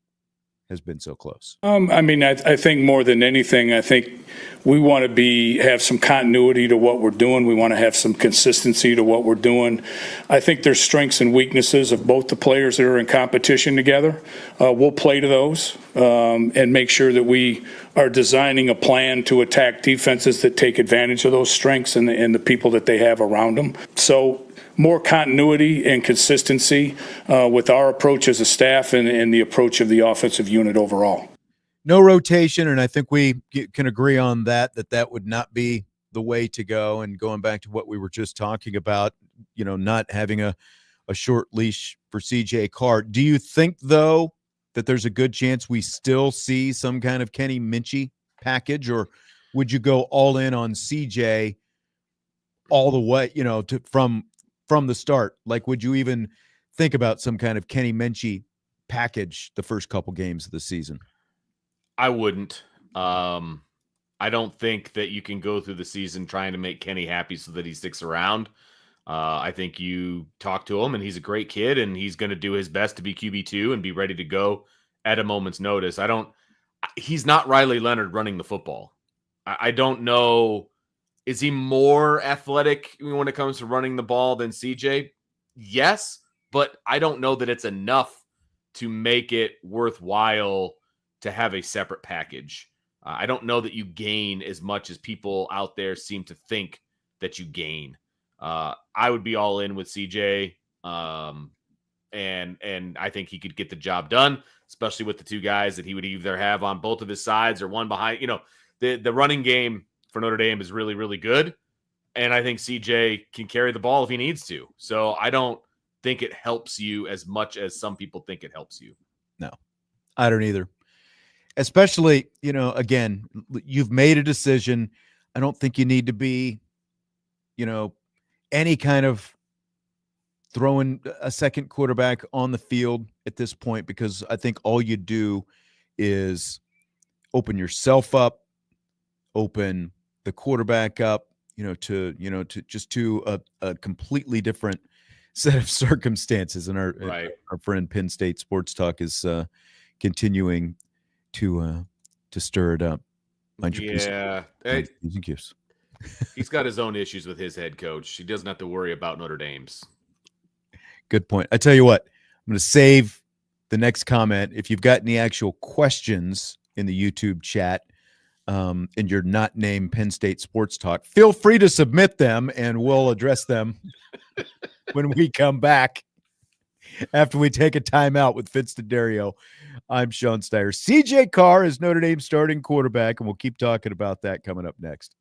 [SPEAKER 2] has been so close.
[SPEAKER 4] I think more than anything, I think we want to have some continuity to what we're doing. We want to have some consistency to what we're doing. I think there's strengths and weaknesses of both the players that are in competition together. We'll play to those and make sure that we are designing a plan to attack defenses that take advantage of those strengths and the people that they have around them. So more continuity and consistency with our approach as a staff and the approach of the offensive unit overall.
[SPEAKER 2] No rotation, and I think we can agree on that would not be the way to go. And going back to what we were just talking about, not having a short leash for CJ Carr. Do you think, though, that there's a good chance we still see some kind of Kenny Minchie package, or would you go all in on CJ all the way, from the start? Like, would you even think about some kind of Kenny Minchie package the first couple games of the season?
[SPEAKER 3] I wouldn't. I don't think that you can go through the season trying to make Kenny happy so that he sticks around. I think you talk to him, and he's a great kid, and he's going to do his best to be QB2 and be ready to go at a moment's notice. He's not Riley Leonard running the football. I don't know. Is he more athletic when it comes to running the ball than CJ? Yes, but I don't know that it's enough to make it worthwhile to have a separate package. I don't know that you gain as much as people out there seem to think that you gain. I would be all in with CJ, and I think he could get the job done, especially with the two guys that he would either have on both of his sides or one behind. The running game for Notre Dame is really, really good, and I think CJ can carry the ball if he needs to. So I don't think it helps you as much as some people think it helps you.
[SPEAKER 2] No, I don't either. Especially, again, you've made a decision. I don't think you need to be, any kind of throwing a second quarterback on the field at this point, because I think all you do is open yourself up, open the quarterback up, to a completely different set of circumstances. And our friend Penn State Sports Talk is continuing to stir it up.
[SPEAKER 3] Yeah.
[SPEAKER 2] Gifts.
[SPEAKER 3] He's got his own issues with his head coach. He doesn't have to worry about Notre Dame's.
[SPEAKER 2] Good point. I tell you what, I'm going to save the next comment. If you've got any actual questions in the YouTube chat, and you're not named Penn State Sports Talk, feel free to submit them and we'll address them when we come back after we take a timeout with Fitz D'Addario. I'm Sean Steyer. CJ Carr is Notre Dame starting quarterback, and we'll keep talking about that coming up next.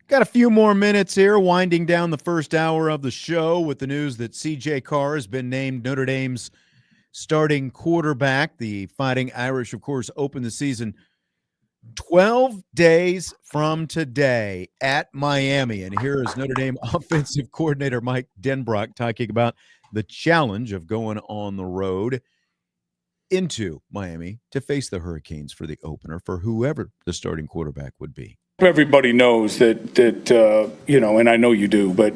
[SPEAKER 2] Got a few more minutes here, winding down the first hour of the show with the news that C.J. Carr has been named Notre Dame's starting quarterback. The Fighting Irish, of course, opened the season 12 days from today at Miami. And here is Notre Dame offensive coordinator Mike Denbrock talking about the challenge of going on the road into Miami to face the Hurricanes for the opener for whoever the starting quarterback would be.
[SPEAKER 4] Everybody knows that you know, and I know you do, but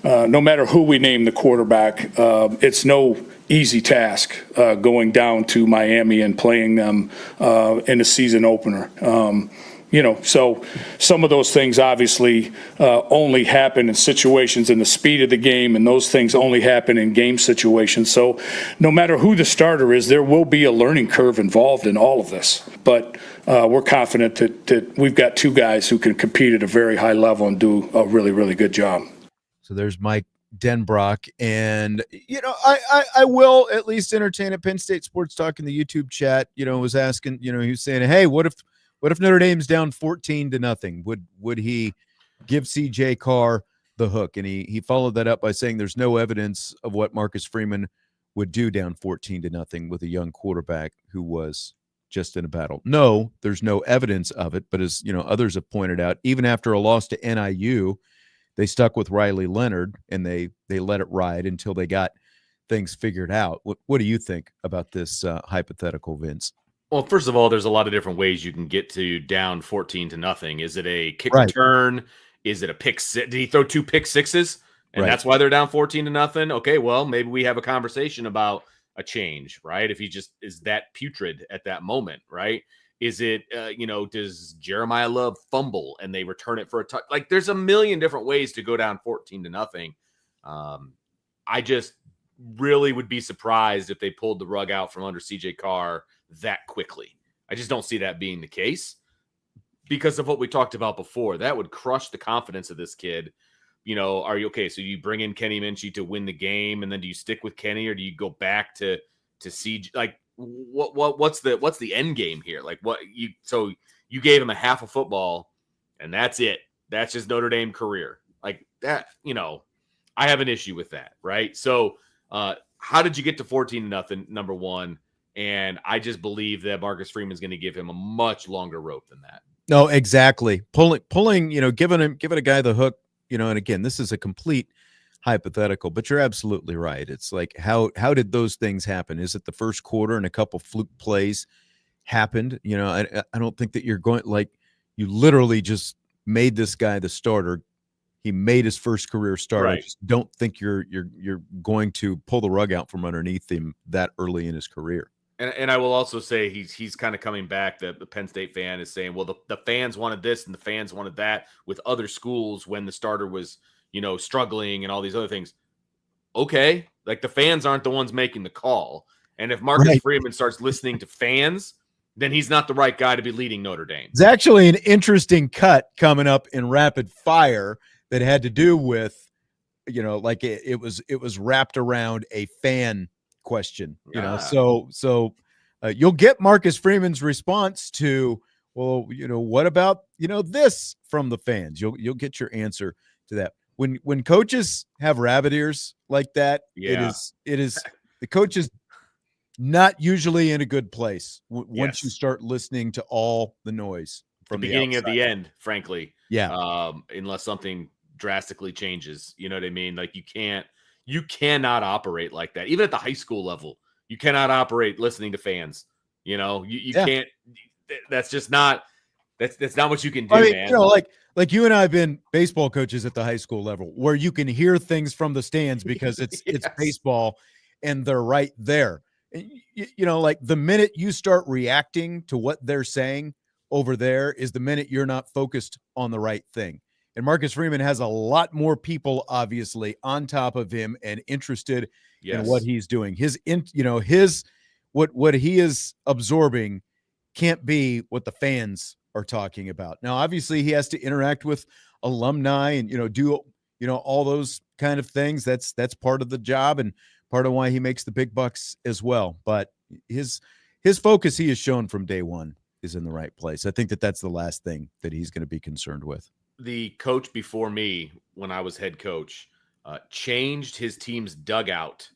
[SPEAKER 4] no matter who we name the quarterback, it's no easy task going down to Miami and playing them in a season opener. You know, so some of those things obviously only happen in situations in the speed of the game, and those things only happen in game situations. So no matter who the starter is, there will be a learning curve involved in all of this. But we're confident that we've got two guys who can compete at a very high level and do a really, really good job.
[SPEAKER 2] So there's Mike Denbrock. And, you know, I will at least entertain at Penn State Sports Talk in the YouTube chat, you know, was asking, you know, he was saying, hey, what if Notre Dame's down 14-0? Would he give C.J. Carr the hook? And he followed that up by saying there's no evidence of what Marcus Freeman would do down 14-0 with a young quarterback who was just in a battle. No, there's no evidence of it. But as you know, others have pointed out, even after a loss to NIU, they stuck with Riley Leonard and they let it ride until they got things figured out. What do you think about this hypothetical, Vince?
[SPEAKER 3] Well, first of all, there's a lot of different ways you can get to down 14-0. Is it a kick return? Is it a pick six? Did he throw 2 pick sixes? And that's why they're down 14-0. Okay, well, maybe we have a conversation about a change, right? If he just is that putrid at that moment, right? Is it, you know, does Jeremiah Love fumble and they return it for a touch? Like, there's a million different ways to go down 14-0. I just really would be surprised if they pulled the rug out from under C.J. Carr that quickly. I just don't see that being the case because of what we talked about before. That would crush the confidence of this kid. You know, are you okay? So you bring in Kenny Minchie to win the game, and then do you stick with Kenny, or do you go back to CJ? Like, what's the end game here? Like, so you gave him a half of football, and that's it. That's just Notre Dame career. Like that, you know, I have an issue with that, right? So, how did you get to 14-0? Number one, and I just believe that Marcus Freeman is going to give him a much longer rope than that.
[SPEAKER 2] No, exactly. Pulling, you know, giving a guy the hook. You know, and again, this is a complete hypothetical, but you're absolutely right. It's like, how did those things happen? Is it the first quarter and a couple fluke plays happened? You know, I don't think that you're going, like, you literally just made this guy the starter. He made his first career start. Right. I just don't think you're going to pull the rug out from underneath him that early in his career.
[SPEAKER 3] And I will also say he's kind of coming back. The Penn State fan is saying, well, the fans wanted this and the fans wanted that with other schools when the starter was, you know, struggling and all these other things. Okay, like the fans aren't the ones making the call. And if Marcus Freeman starts listening to fans, then he's not the right guy to be leading Notre Dame.
[SPEAKER 2] It's actually an interesting cut coming up in rapid fire that had to do with, you know, like it was wrapped around a fan question, you know, so you'll get Marcus Freeman's response to, well, you know, what about, you know, this from the fans? You'll get your answer to that. When coaches have rabbit ears like that, it is the coach is not usually in a good place once you start listening to all the noise from
[SPEAKER 3] the beginning of the end, frankly.
[SPEAKER 2] Yeah.
[SPEAKER 3] Unless something drastically changes, you know what I mean? Like you cannot operate like that. Even at the high school level, you cannot operate listening to fans. You know, you can't. That's just not. That's not what you can do, man.
[SPEAKER 2] You know, like you and I have been baseball coaches at the high school level, where you can hear things from the stands because it's baseball, and they're right there. You know, like the minute you start reacting to what they're saying over there is the minute you're not focused on the right thing. And Marcus Freeman has a lot more people, obviously, on top of him and interested in what he's doing. What he is absorbing can't be what the fans are talking about. Now, obviously, he has to interact with alumni and, you know, do, you know, all those kind of things. That's part of the job and part of why he makes the big bucks as well. But his focus, he has shown from day one, is in the right place. I think that's the last thing that he's going to be concerned with.
[SPEAKER 3] the coach before me, when I was head coach, changed his team's dugout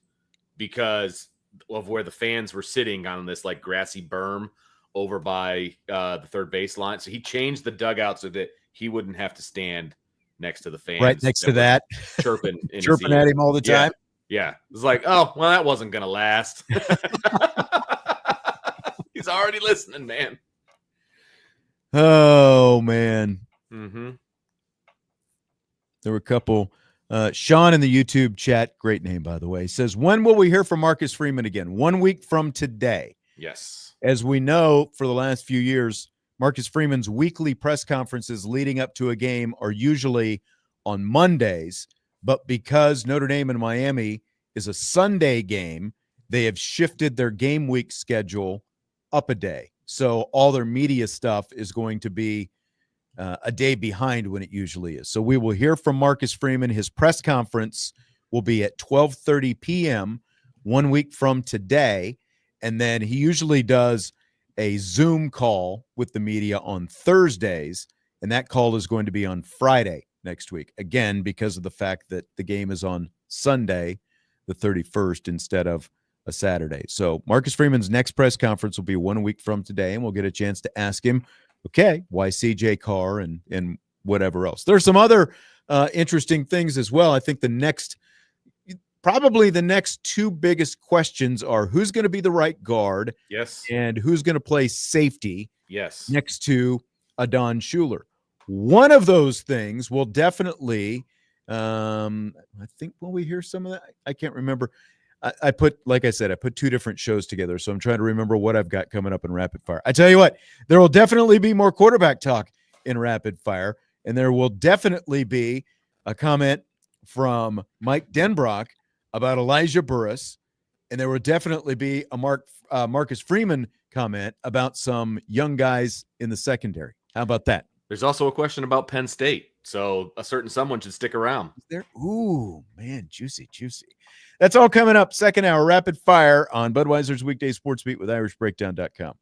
[SPEAKER 3] because of where the fans were sitting on this like grassy berm over by the third baseline. So he changed the dugout so that he wouldn't have to stand next to the fans.
[SPEAKER 2] Right next to that.
[SPEAKER 3] Chirping in
[SPEAKER 2] chirping at him all the time.
[SPEAKER 3] Yeah. It was like, oh, well, that wasn't going to last. He's already listening, man.
[SPEAKER 2] Oh, man.
[SPEAKER 3] Mm-hmm.
[SPEAKER 2] There were a couple. Sean in the YouTube chat, great name, by the way, says, when will we hear from Marcus Freeman again? 1 week from today.
[SPEAKER 3] Yes.
[SPEAKER 2] As we know, for the last few years, Marcus Freeman's weekly press conferences leading up to a game are usually on Mondays. But because Notre Dame and Miami is a Sunday game, they have shifted their game week schedule up a day. So all their media stuff is going to be a day behind when it usually is. So we will hear from Marcus Freeman. His press conference will be at 12:30 p.m. 1 week from today. And then he usually does a Zoom call with the media on Thursdays. And that call is going to be on Friday next week. Again, because of the fact that the game is on Sunday, the 31st, instead of a Saturday. So Marcus Freeman's next press conference will be 1 week from today, and we'll get a chance to ask him, okay, why CJ Carr and whatever else. There's some other interesting things as well. I think probably the next two biggest questions are who's going to be the right guard,
[SPEAKER 3] yes,
[SPEAKER 2] and who's going to play safety,
[SPEAKER 3] yes,
[SPEAKER 2] next to Adon Schuler. One of those things will definitely, I think, will we hear some of that? I can't remember. I put two different shows together, so I'm trying to remember what I've got coming up in Rapid Fire. I tell you what, there will definitely be more quarterback talk in Rapid Fire, and there will definitely be a comment from Mike Denbrock about Elijah Burris, and there will definitely be a Marcus Freeman comment about some young guys in the secondary. How about that?
[SPEAKER 3] There's also a question about Penn State, so a certain someone should stick around.
[SPEAKER 2] Is there? Ooh, man, juicy. That's all coming up. Second hour, Rapid Fire on Budweiser's Weekday Sports Beat with IrishBreakdown.com.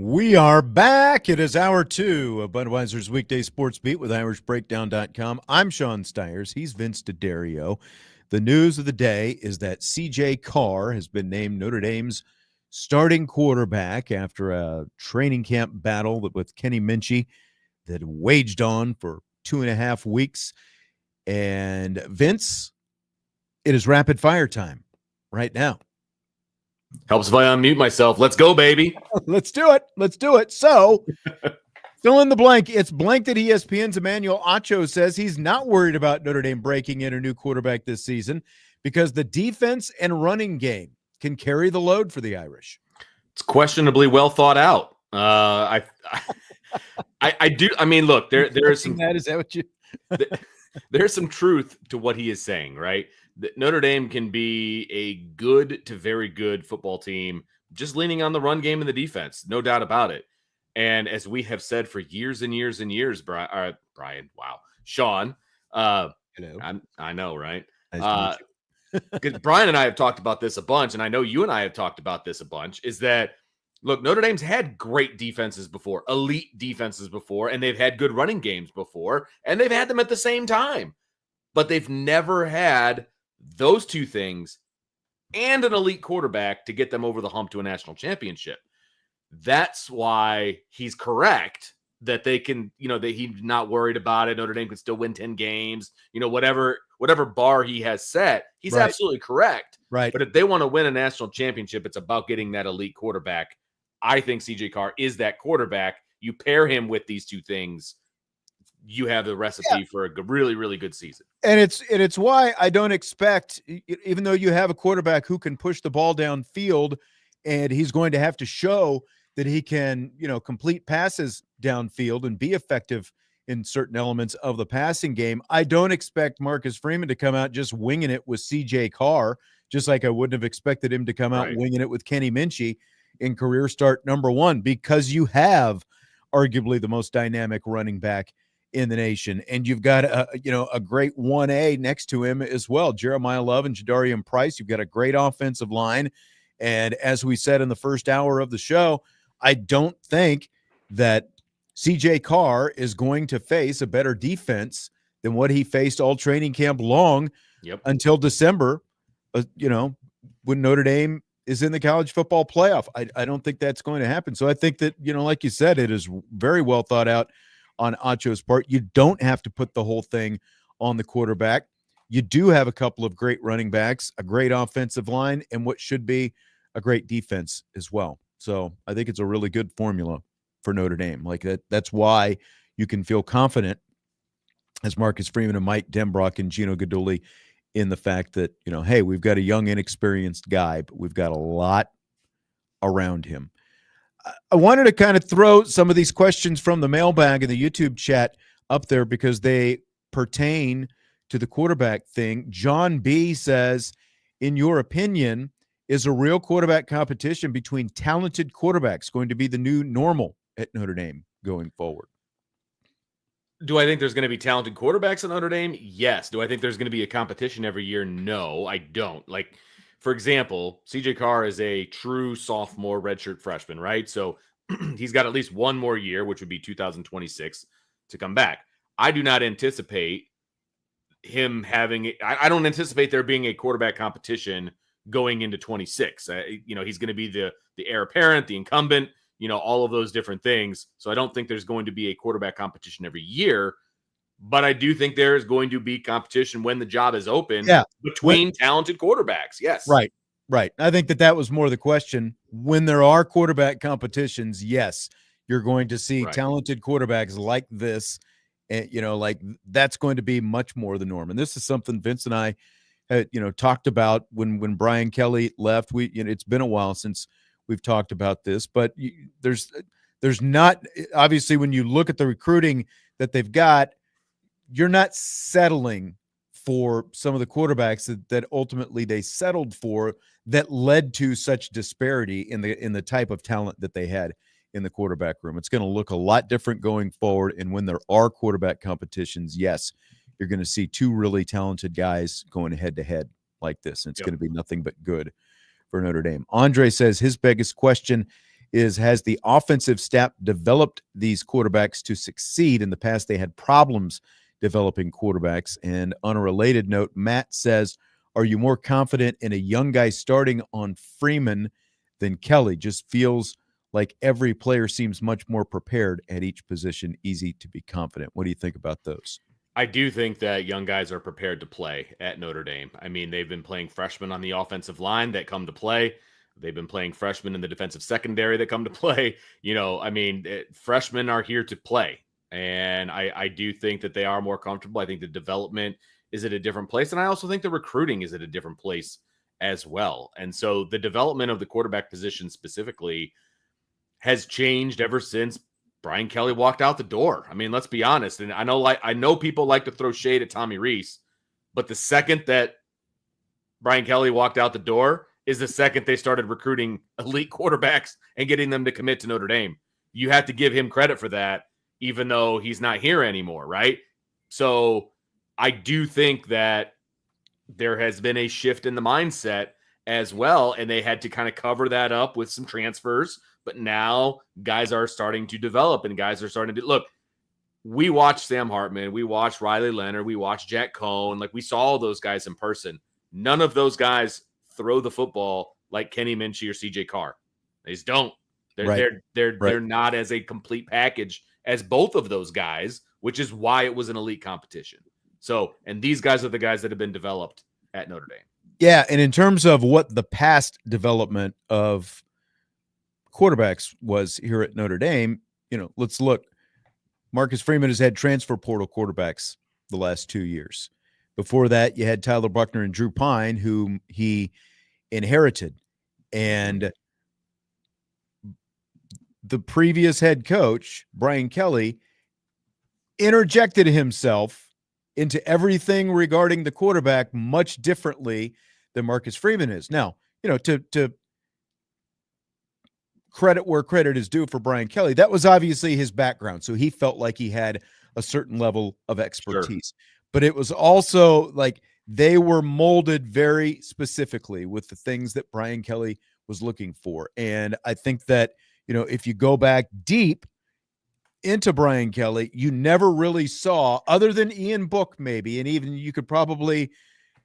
[SPEAKER 2] We are back. It is hour 2 of Budweiser's Weekday Sports Beat with IrishBreakdown.com. I'm Sean Stiers. He's Vince D'Addario. The news of the day is that C.J. Carr has been named Notre Dame's starting quarterback after a training camp battle with Kenny Minchey that waged on for 2.5 weeks. And Vince, it is rapid fire time right now.
[SPEAKER 3] Helps if I unmute myself. Let's go, baby.
[SPEAKER 2] Let's do it. Let's do it. So, fill in the blank. It's blank that ESPN's Emmanuel Acho says he's not worried about Notre Dame breaking in a new quarterback this season because the defense and running game can carry the load for the Irish.
[SPEAKER 3] It's questionably well thought out. I do. I mean, look, there is some.
[SPEAKER 2] Is that what you?
[SPEAKER 3] There's some truth to what he is saying, right? That Notre Dame can be a good to very good football team, just leaning on the run game and the defense, no doubt about it. And as we have said for years and years and years, Brian, wow, Sean,
[SPEAKER 2] hello,
[SPEAKER 3] I know, right?
[SPEAKER 2] Nice
[SPEAKER 3] Brian and I have talked about this a bunch, and I know you and I have talked about this a bunch. Is that look, Notre Dame's had great defenses before, elite defenses before, and they've had good running games before, and they've had them at the same time, but they've never had those two things and an elite quarterback to get them over the hump to a national championship. That's why he's correct that they can, that he's not worried about it. Notre Dame can still win 10 games, whatever bar he has set, he's
[SPEAKER 2] right.
[SPEAKER 3] Absolutely correct.
[SPEAKER 2] Right.
[SPEAKER 3] But if they want to win a national championship, it's about getting that elite quarterback. I think CJ Carr is that quarterback. You pair him with these two things, you have the recipe for a really, really good season.
[SPEAKER 2] And it's why I don't expect, even though you have a quarterback who can push the ball downfield, and he's going to have to show that he can, complete passes downfield and be effective in certain elements of the passing game. I don't expect Marcus Freeman to come out just winging it with CJ Carr, just like I wouldn't have expected him to come out winging it with Kenny Minchey in career start number 1, because you have arguably the most dynamic running back in the nation, and you've got a great 1A next to him as well, Jeremiah Love and Jadarian Price. You've got a great offensive line, and as we said in the first hour of the show, I don't think that CJ Carr is going to face a better defense than what he faced all training camp long until December, when Notre Dame is in the college football playoff. I don't think that's going to happen. So I think that, like you said, it is very well thought out on Acho's part. You don't have to put the whole thing on the quarterback. You do have a couple of great running backs, a great offensive line, and what should be a great defense as well. So I think it's a really good formula for Notre Dame. Like that's why you can feel confident as Marcus Freeman and Mike Denbrock and Gino Guidugli in the fact that, hey, we've got a young, inexperienced guy, but we've got a lot around him. I wanted to kind of throw some of these questions from the mailbag and the YouTube chat up there because they pertain to the quarterback thing. John B. says, in your opinion, is a real quarterback competition between talented quarterbacks going to be the new normal at Notre Dame going forward?
[SPEAKER 3] Do I think there's going to be talented quarterbacks at Notre Dame? Yes. Do I think there's going to be a competition every year? No, I don't. Like, for example, CJ Carr is a true sophomore redshirt freshman, right? So he's got at least one more year, which would be 2026, to come back. I do not anticipate him having – I don't anticipate there being a quarterback competition going into 26. He's going to be the heir apparent, the incumbent, all of those different things. So I don't think there's going to be a quarterback competition every year. But I do think there is going to be competition when the job is open between talented quarterbacks. Yes.
[SPEAKER 2] Right. I think that was more the question. When there are quarterback competitions, yes, you're going to see talented quarterbacks like this. And, that's going to be much more the norm. And this is something Vince and I, talked about when Brian Kelly left. It's been a while since we've talked about this, but there's not, obviously, when you look at the recruiting that they've got, you're not settling for some of the quarterbacks that ultimately they settled for that led to such disparity in the type of talent that they had in the quarterback room. It's going to look a lot different going forward. And when there are quarterback competitions, yes, you're going to see two really talented guys going head to head like this. And it's going to be nothing but good for Notre Dame. Andre says his biggest question has the offensive staff developed these quarterbacks to succeed? In the past, they had problems developing quarterbacks. And on a related note, Matt says, are you more confident in a young guy starting on Freeman than Kelly? Just feels like every player seems much more prepared at each position. Easy to be confident. What do you think about those?
[SPEAKER 3] I do think that young guys are prepared to play at Notre Dame. I mean, they've been playing freshmen on the offensive line that come to play. They've been playing freshmen in the defensive secondary that come to play. Freshmen are here to play. And I do think that they are more comfortable. I think the development is at a different place. And I also think the recruiting is at a different place as well. And so the development of the quarterback position specifically has changed ever since Brian Kelly walked out the door. I mean, let's be honest. And I know people like to throw shade at Tommy Rees, but the second that Brian Kelly walked out the door is the second they started recruiting elite quarterbacks and getting them to commit to Notre Dame. You have to give him credit for that, even though he's not here anymore, right? So I do think that there has been a shift in the mindset as well, and they had to kind of cover that up with some transfers. But now guys are starting to develop and guys are starting to look. We watched Sam Hartman. We watched Riley Leonard. We watched Jack Cohn. Like, we saw all those guys in person. None of those guys throw the football like Kenny Minchie or CJ Carr. They just don't. They're not as a complete package as both of those guys, which is why it was an elite competition. So, and these guys are the guys that have been developed at Notre Dame.
[SPEAKER 2] Yeah, and in terms of what the past development of quarterbacks was here at Notre Dame, let's look. Marcus Freeman has had transfer portal quarterbacks the last 2 years. Before that, you had Tyler Buckner and Drew Pine, whom he inherited. And the previous head coach, Brian Kelly, interjected himself into everything regarding the quarterback much differently than Marcus Freeman is. Now, to credit where credit is due for Brian Kelly, that was obviously his background. So he felt like he had a certain level of expertise. Sure. But it was also like they were molded very specifically with the things that Brian Kelly was looking for. And I think that, if you go back deep into Brian Kelly, you never really saw, other than Ian Book maybe, and even you could probably,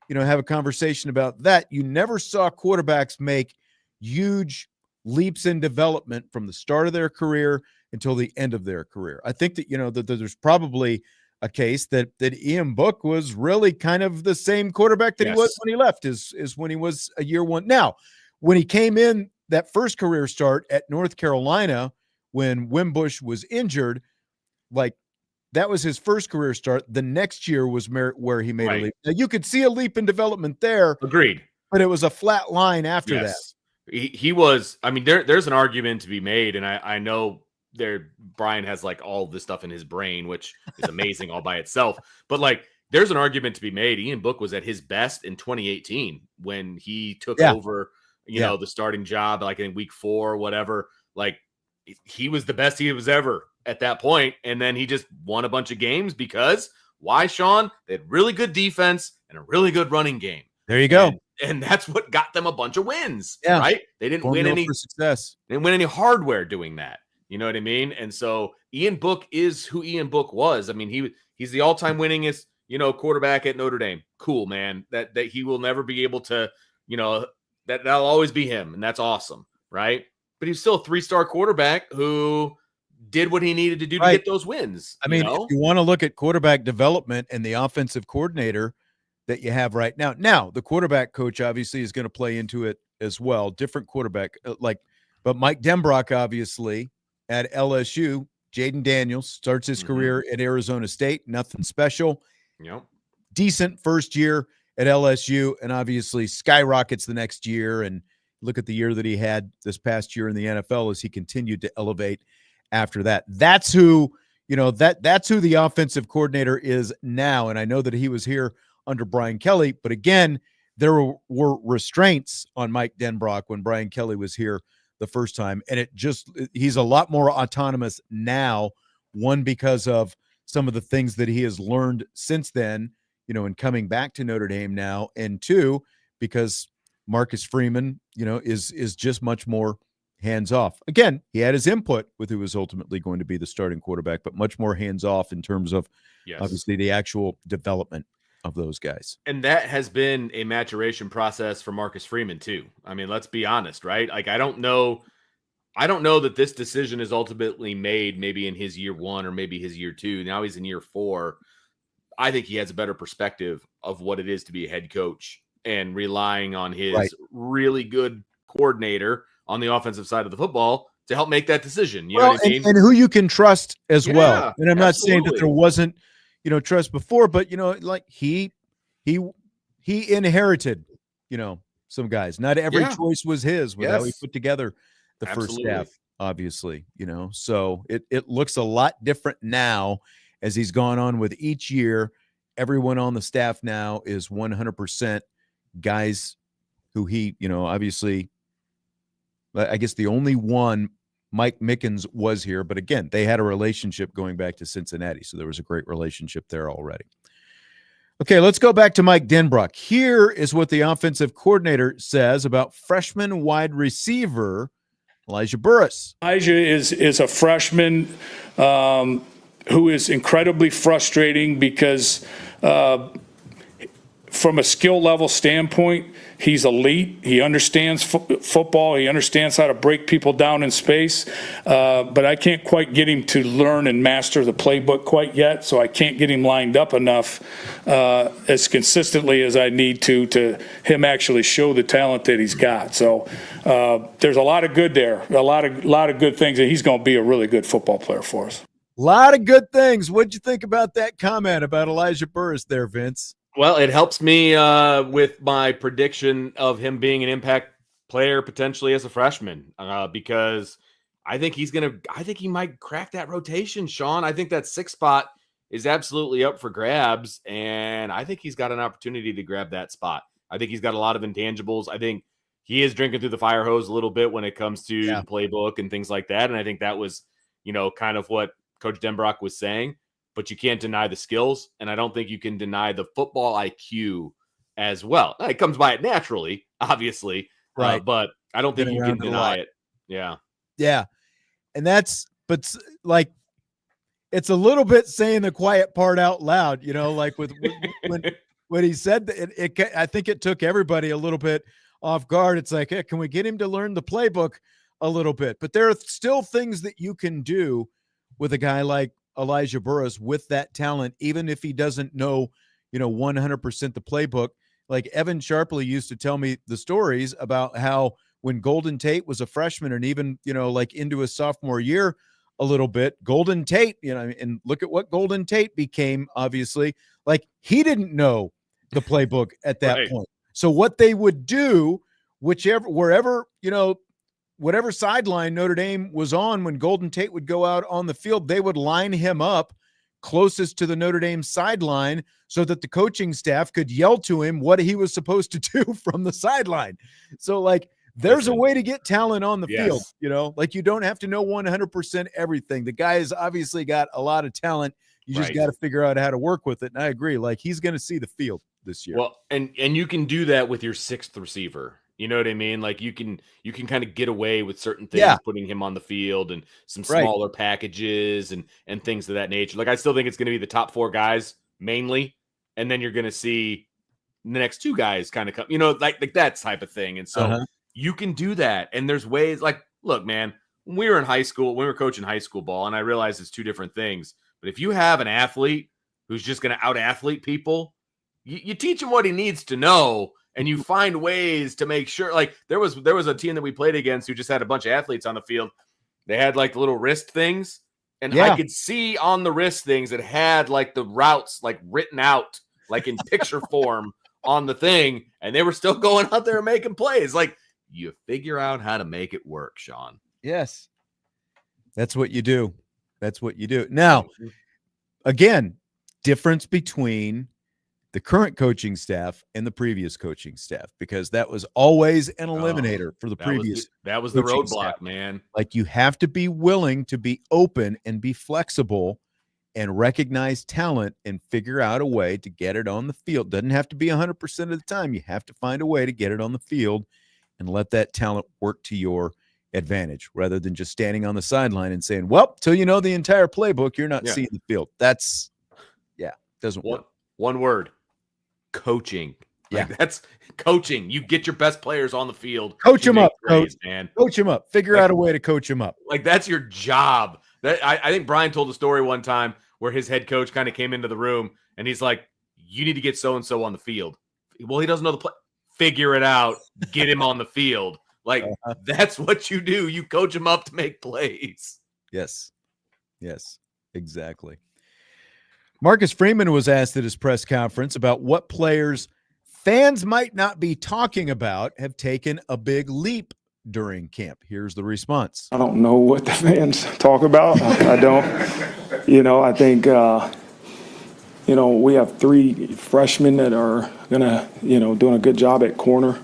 [SPEAKER 2] have a conversation about that. You never saw quarterbacks make huge leaps in development from the start of their career until the end of their career. I think that, that there's probably a case that Ian Book was really kind of the same quarterback that he was when he left is when he was a year one. Now, when he came in that first career start at North Carolina, when Wimbush was injured, like that was his first career start. The next year was where he made a leap. Now, you could see a leap in development there.
[SPEAKER 3] Agreed.
[SPEAKER 2] But it was a flat line after that.
[SPEAKER 3] He was, I mean, there's an argument to be made, and I know Brian has like all this stuff in his brain, which is amazing all by itself. But like, there's an argument to be made. Ian Book was at his best in 2018 when he took over, the starting job, like in week 4 or whatever. Like, he was the best he was ever at that point. And then he just won a bunch of games because why, Sean? They had really good defense and a really good running game.
[SPEAKER 2] There you go.
[SPEAKER 3] And that's what got them a bunch of wins, right? They didn't win any
[SPEAKER 2] success.
[SPEAKER 3] They didn't win any hardware doing that. You know what I mean? And so Ian Book is who Ian Book was. I mean, he's the all-time winningest, quarterback at Notre Dame. Cool, man. That he will never be able to, that'll always be him, and that's awesome, right? But he's still a 3-star quarterback who did what he needed to do to get those wins.
[SPEAKER 2] I mean, if you want to look at quarterback development and the offensive coordinator that you have right now. Now, the quarterback coach obviously is going to play into it as well. Different quarterback, but Mike Denbrock obviously at LSU. Jaden Daniels starts his career at Arizona State. Nothing special.
[SPEAKER 3] Yep.
[SPEAKER 2] Decent first year at LSU, and obviously skyrockets the next year. And look at the year that he had this past year in the NFL as he continued to elevate after that. That's who, that's who the offensive coordinator is now. And I know that he was here under Brian Kelly, but again, there were restraints on Mike Denbrock when Brian Kelly was here the first time. And he's a lot more autonomous now, one, because of some of the things that he has learned since then, and coming back to Notre Dame now, and 2, because Marcus Freeman, is just much more hands off. Again, he had his input with who was ultimately going to be the starting quarterback, but much more hands off in terms of obviously the actual development of those guys.
[SPEAKER 3] And that has been a maturation process for Marcus Freeman too. I mean, let's be honest, right? Like, I don't know that this decision is ultimately made maybe in his year 1 or maybe his year 2. Now he's in year 4. I think he has a better perspective of what it is to be a head coach and relying on his really good coordinator on the offensive side of the football to help make that decision. You know what I mean?
[SPEAKER 2] And who you can trust as well. And I'm not saying that there wasn't, trust before, but like he inherited, some guys. Not every choice was his with how he put together the first staff, obviously, So it looks a lot different now as he's gone on with each year. Everyone on the staff now is 100% guys who he, obviously, I guess the only one, Mike Mickens, was here. But again, they had a relationship going back to Cincinnati. So there was a great relationship there already. Okay, let's go back to Mike Denbrock. Here is what the offensive coordinator says about freshman wide receiver Elijah Burris.
[SPEAKER 4] Elijah is a freshman who is incredibly frustrating because from a skill level standpoint, he's elite. He understands football. He understands how to break people down in space. But I can't quite get him to learn and master the playbook quite yet, so I can't get him lined up enough as consistently as I need to him actually show the talent that he's got. So there's a lot of good there, a lot of good things, and he's going to be a really good football player for us.
[SPEAKER 2] A lot of good things. What'd you think about that comment about Elijah Burris there, Vince?
[SPEAKER 3] Well, it helps me with my prediction of him being an impact player potentially as a freshman because I think he might crack that rotation, Sean. I think that 6th spot is absolutely up for grabs, and I think he's got an opportunity to grab that spot. I think he's got a lot of intangibles. I think he is drinking through the fire hose a little bit when it comes to the playbook and things like that, and I think that was, kind of what Coach Denbrock was saying. But you can't deny the skills, and I don't think you can deny the football IQ as well. It comes by it naturally, obviously,
[SPEAKER 2] right?
[SPEAKER 3] But I don't think you can deny it. Yeah.
[SPEAKER 2] And but like, it's a little bit saying the quiet part out loud, like when he said that, I think it took everybody a little bit off guard. It's like, hey, can we get him to learn the playbook a little bit? But there are still things that you can do with a guy like Elijah Burris with that talent, even if he doesn't know, 100% the playbook. Like Evan Sharpley used to tell me the stories about how when Golden Tate was a freshman and even, like into his sophomore year a little bit, Golden Tate, and look at what Golden Tate became, obviously, like he didn't know the playbook at that point. So what they would do, wherever, whatever sideline Notre Dame was on when Golden Tate would go out on the field, they would line him up closest to the Notre Dame sideline so that the coaching staff could yell to him what he was supposed to do from the sideline. So, like, there's a way to get talent on the field, like you don't have to know 100% everything. The guy has obviously got a lot of talent. You just got to figure out how to work with it. And I agree. Like, he's going to see the field this year.
[SPEAKER 3] Well, and you can do that with your 6th receiver. You know what I mean? Like you can kind of get away with certain things, putting him on the field and some smaller packages and things of that nature. Like I still think it's going to be the top 4 guys mainly, and then you're going to see the next 2 guys kind of come, like that type of thing. And so you can do that. And there's ways. Like, look, man, when we were in high school, we were coaching high school ball, and I realized it's 2 different things. But if you have an athlete who's just going to out athlete people, you teach him what he needs to know. And you find ways to make sure, like there was a team that we played against who just had a bunch of athletes on the field. They had like little wrist things, and I could see on the wrist things that had like the routes like written out like in picture form on the thing, and they were still going out there and making plays. Like you figure out how to make it work, Sean.
[SPEAKER 2] Yes, that's what you do. Now, again, difference between the current coaching staff and the previous coaching staff, because that was always an eliminator for the previous.
[SPEAKER 3] That was the roadblock, man.
[SPEAKER 2] Like you have to be willing to be open and be flexible and recognize talent and figure out a way to get it on the field. Doesn't have to be 100% of the time. You have to find a way to get it on the field and let that talent work to your advantage rather than just standing on the sideline and saying, well, till you know the entire playbook, you're not seeing the field. That's, doesn't work.
[SPEAKER 3] One word, coaching. Like that's coaching. You get your best players on the field.
[SPEAKER 2] Coach them up,
[SPEAKER 3] coach, man.
[SPEAKER 2] Coach them up. Figure out a way to coach them up.
[SPEAKER 3] Like that's your job. I think Brian told a story one time where his head coach kind of came into the room and he's like, you need to get so-and-so on the field. Well, he doesn't know the play. Figure it out. Get him on the field. Like that's what you do. You coach him up to make plays.
[SPEAKER 2] Yes, exactly. Marcus Freeman was asked at his press conference about what players fans might not be talking about have taken a big leap during camp. Here's the response.
[SPEAKER 4] I don't know what the fans talk about. I don't. I think, we have 3 freshmen that are going to, doing a good job at corner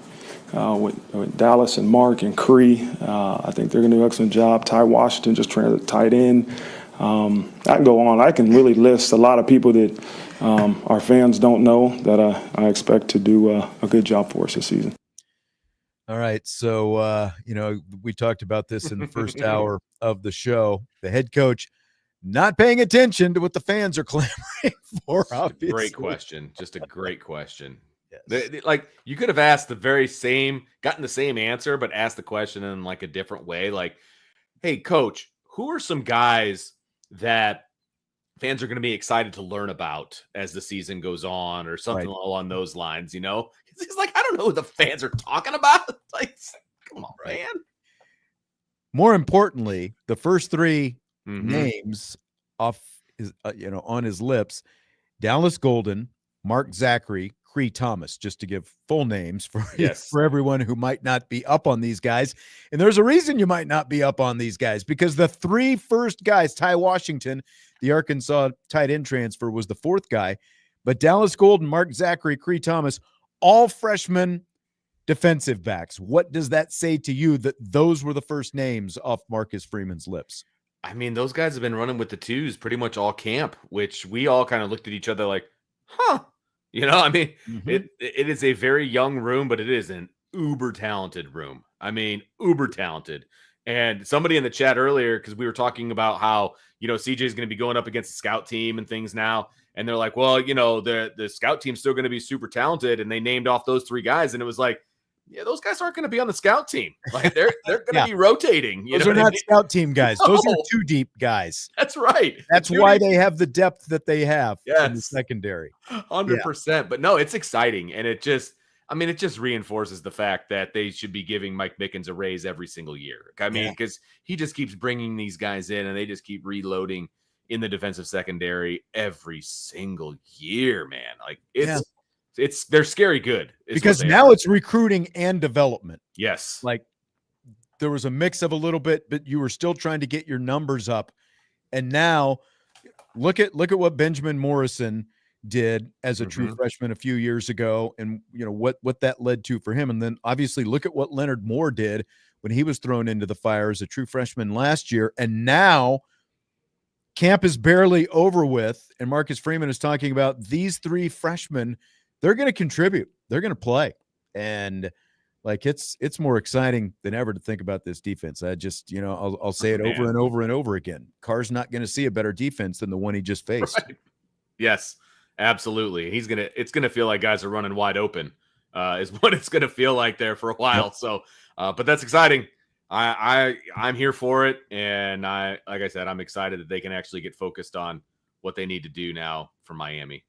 [SPEAKER 4] with Dallas and Mark and Cree. I think they're going to do an excellent job. Ty Washington just trying to tight end. I can go on. I can really list a lot of people that our fans don't know that I expect to do a good job for us this season.
[SPEAKER 2] All right. So, we talked about this in the first hour of the show. The head coach not paying attention to what the fans are clamoring for. Obviously.
[SPEAKER 3] Great question. Just a great question. Yes. Like you could have asked gotten the same answer, but asked the question in like a different way. Like, hey, coach, who are some guys that fans are going to be excited to learn about as the season goes on or something along those lines, It's like, I don't know who the fans are talking about. Like, come on, man.
[SPEAKER 2] More importantly, the first 3 names off his, on his lips, Dallas Golden, Mark Zachary, Cree Thomas, just to give full names for everyone who might not be up on these guys. And there's a reason you might not be up on these guys, because the 3 first guys, Ty Washington, the Arkansas tight end transfer, was the 4th guy. But Dallas Golden, Mark Zachary, Cree Thomas, all freshman defensive backs. What does that say to you that those were the first names off Marcus Freeman's lips?
[SPEAKER 3] I mean, those guys have been running with the 2s pretty much all camp, which we all kind of looked at each other like, huh. It is a very young room, but it is an uber talented room. Uber talented. And somebody in the chat earlier, because we were talking about how, CJ is going to be going up against the scout team and things now. And they're like, well, the scout team's still going to be super talented. And they named off those 3 guys. And it was like, yeah, those guys aren't going to be on the scout team. Like they're going to be rotating.
[SPEAKER 2] Those are not scout team guys. No. Those are 2 deep guys.
[SPEAKER 3] That's right.
[SPEAKER 2] That's why they have the depth that they have in the secondary.
[SPEAKER 3] 100%. Yeah. But no, it's exciting. And it just reinforces the fact that they should be giving Mike Mickens a raise every single year. Because he just keeps bringing these guys in and they just keep reloading in the defensive secondary every single year, man. Like they're scary good.
[SPEAKER 2] Because now it's recruiting and development.
[SPEAKER 3] Yes.
[SPEAKER 2] Like there was a mix of a little bit, but you were still trying to get your numbers up. And now look at what Benjamin Morrison did as a true freshman a few years ago, and what that led to for him. And then obviously look at what Leonard Moore did when he was thrown into the fire as a true freshman last year. And now camp is barely over with, and Marcus Freeman is talking about these 3 freshmen. They're going to contribute. They're going to play. And like, it's more exciting than ever to think about this defense. I just, I'll say it over and over and over again. Carr's not going to see a better defense than the one he just faced.
[SPEAKER 3] Right. Yes, absolutely. It's going to feel like guys are running wide open is what it's going to feel like there for a while. Yep. So, but that's exciting. I'm here for it. And like I said, I'm excited that they can actually get focused on what they need to do now for Miami.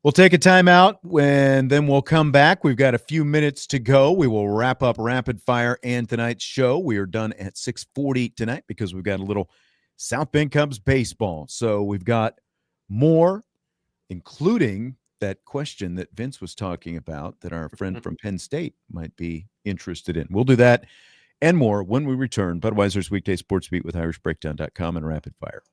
[SPEAKER 2] We'll take a timeout and then we'll come back. We've got a few minutes to go. We will wrap up Rapid Fire and tonight's show. We are done at 6:40 tonight because we've got a little South Bend Cubs baseball. So we've got more, including that question that Vince was talking about that our friend from Penn State might be interested in. We'll do that and more when we return. Budweiser's Weekday Sports Beat with IrishBreakdown.com and Rapid Fire.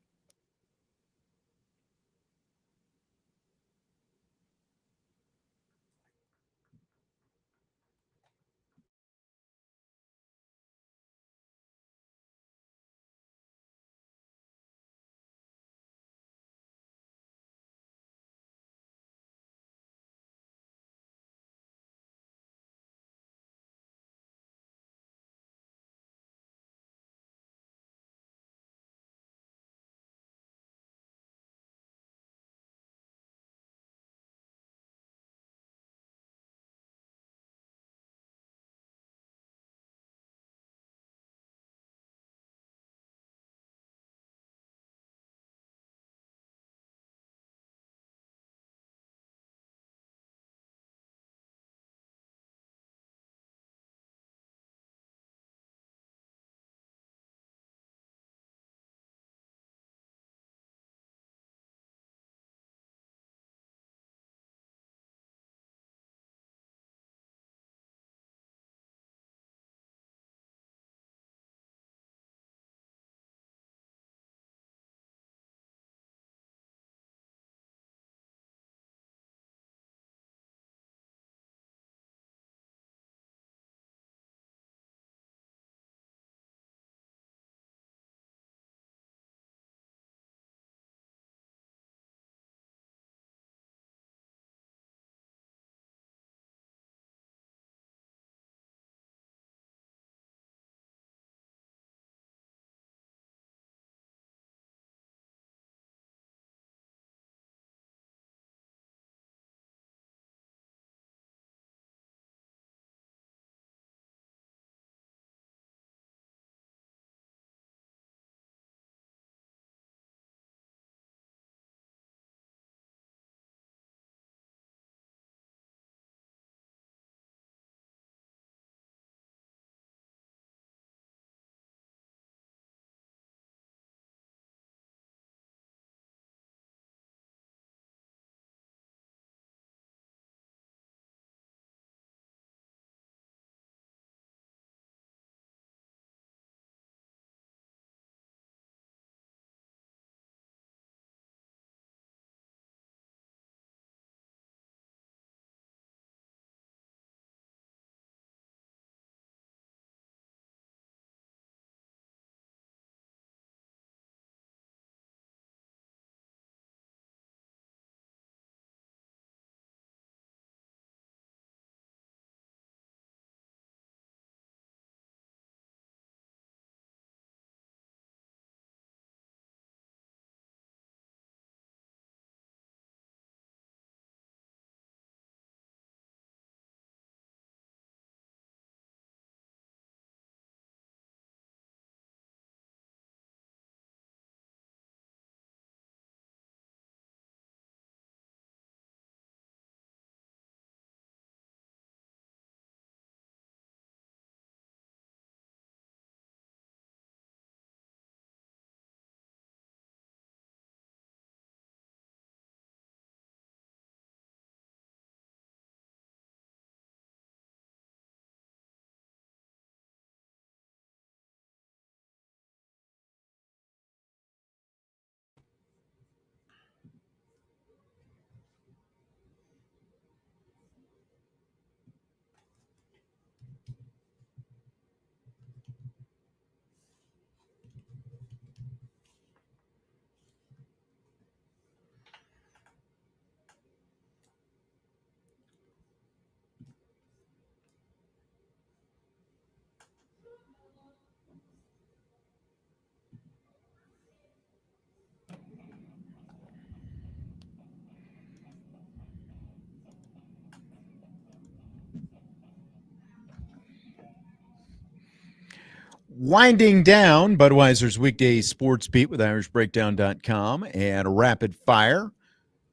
[SPEAKER 2] Winding down Budweiser's Weekday Sportsbeat with IrishBreakdown.com and Rapid Fire,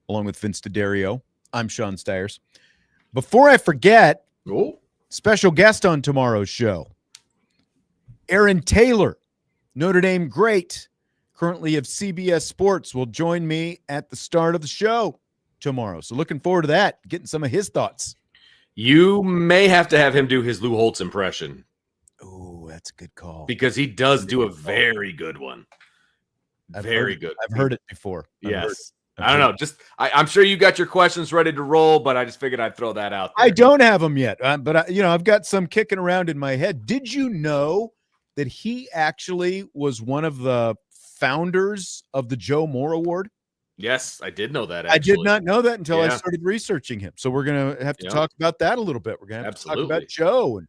[SPEAKER 2] along with Vince D'Addario. I'm Sean Stiers. Before I forget, special guest on tomorrow's show, Aaron Taylor, Notre Dame great, currently of CBS Sports, will join me at the start of the show tomorrow. So looking forward to that, getting some of his thoughts.
[SPEAKER 3] You may have to have him do his Lou Holtz impression.
[SPEAKER 2] Oh, that's a good call.
[SPEAKER 3] Because he does do a very good one. Very good.
[SPEAKER 2] I've heard it before.
[SPEAKER 3] Yes. I don't know. Just I'm sure you got your questions ready to roll, but I just figured I'd throw that out there.
[SPEAKER 2] I don't have them yet, but I've got some kicking around in my head. Did you know that he actually was one of the founders of the Joe Moore Award?
[SPEAKER 3] Yes, I did know that. Actually.
[SPEAKER 2] I did not know that until I started researching him. So we're going to have to talk about that a little bit. We're going to have to talk about Joe and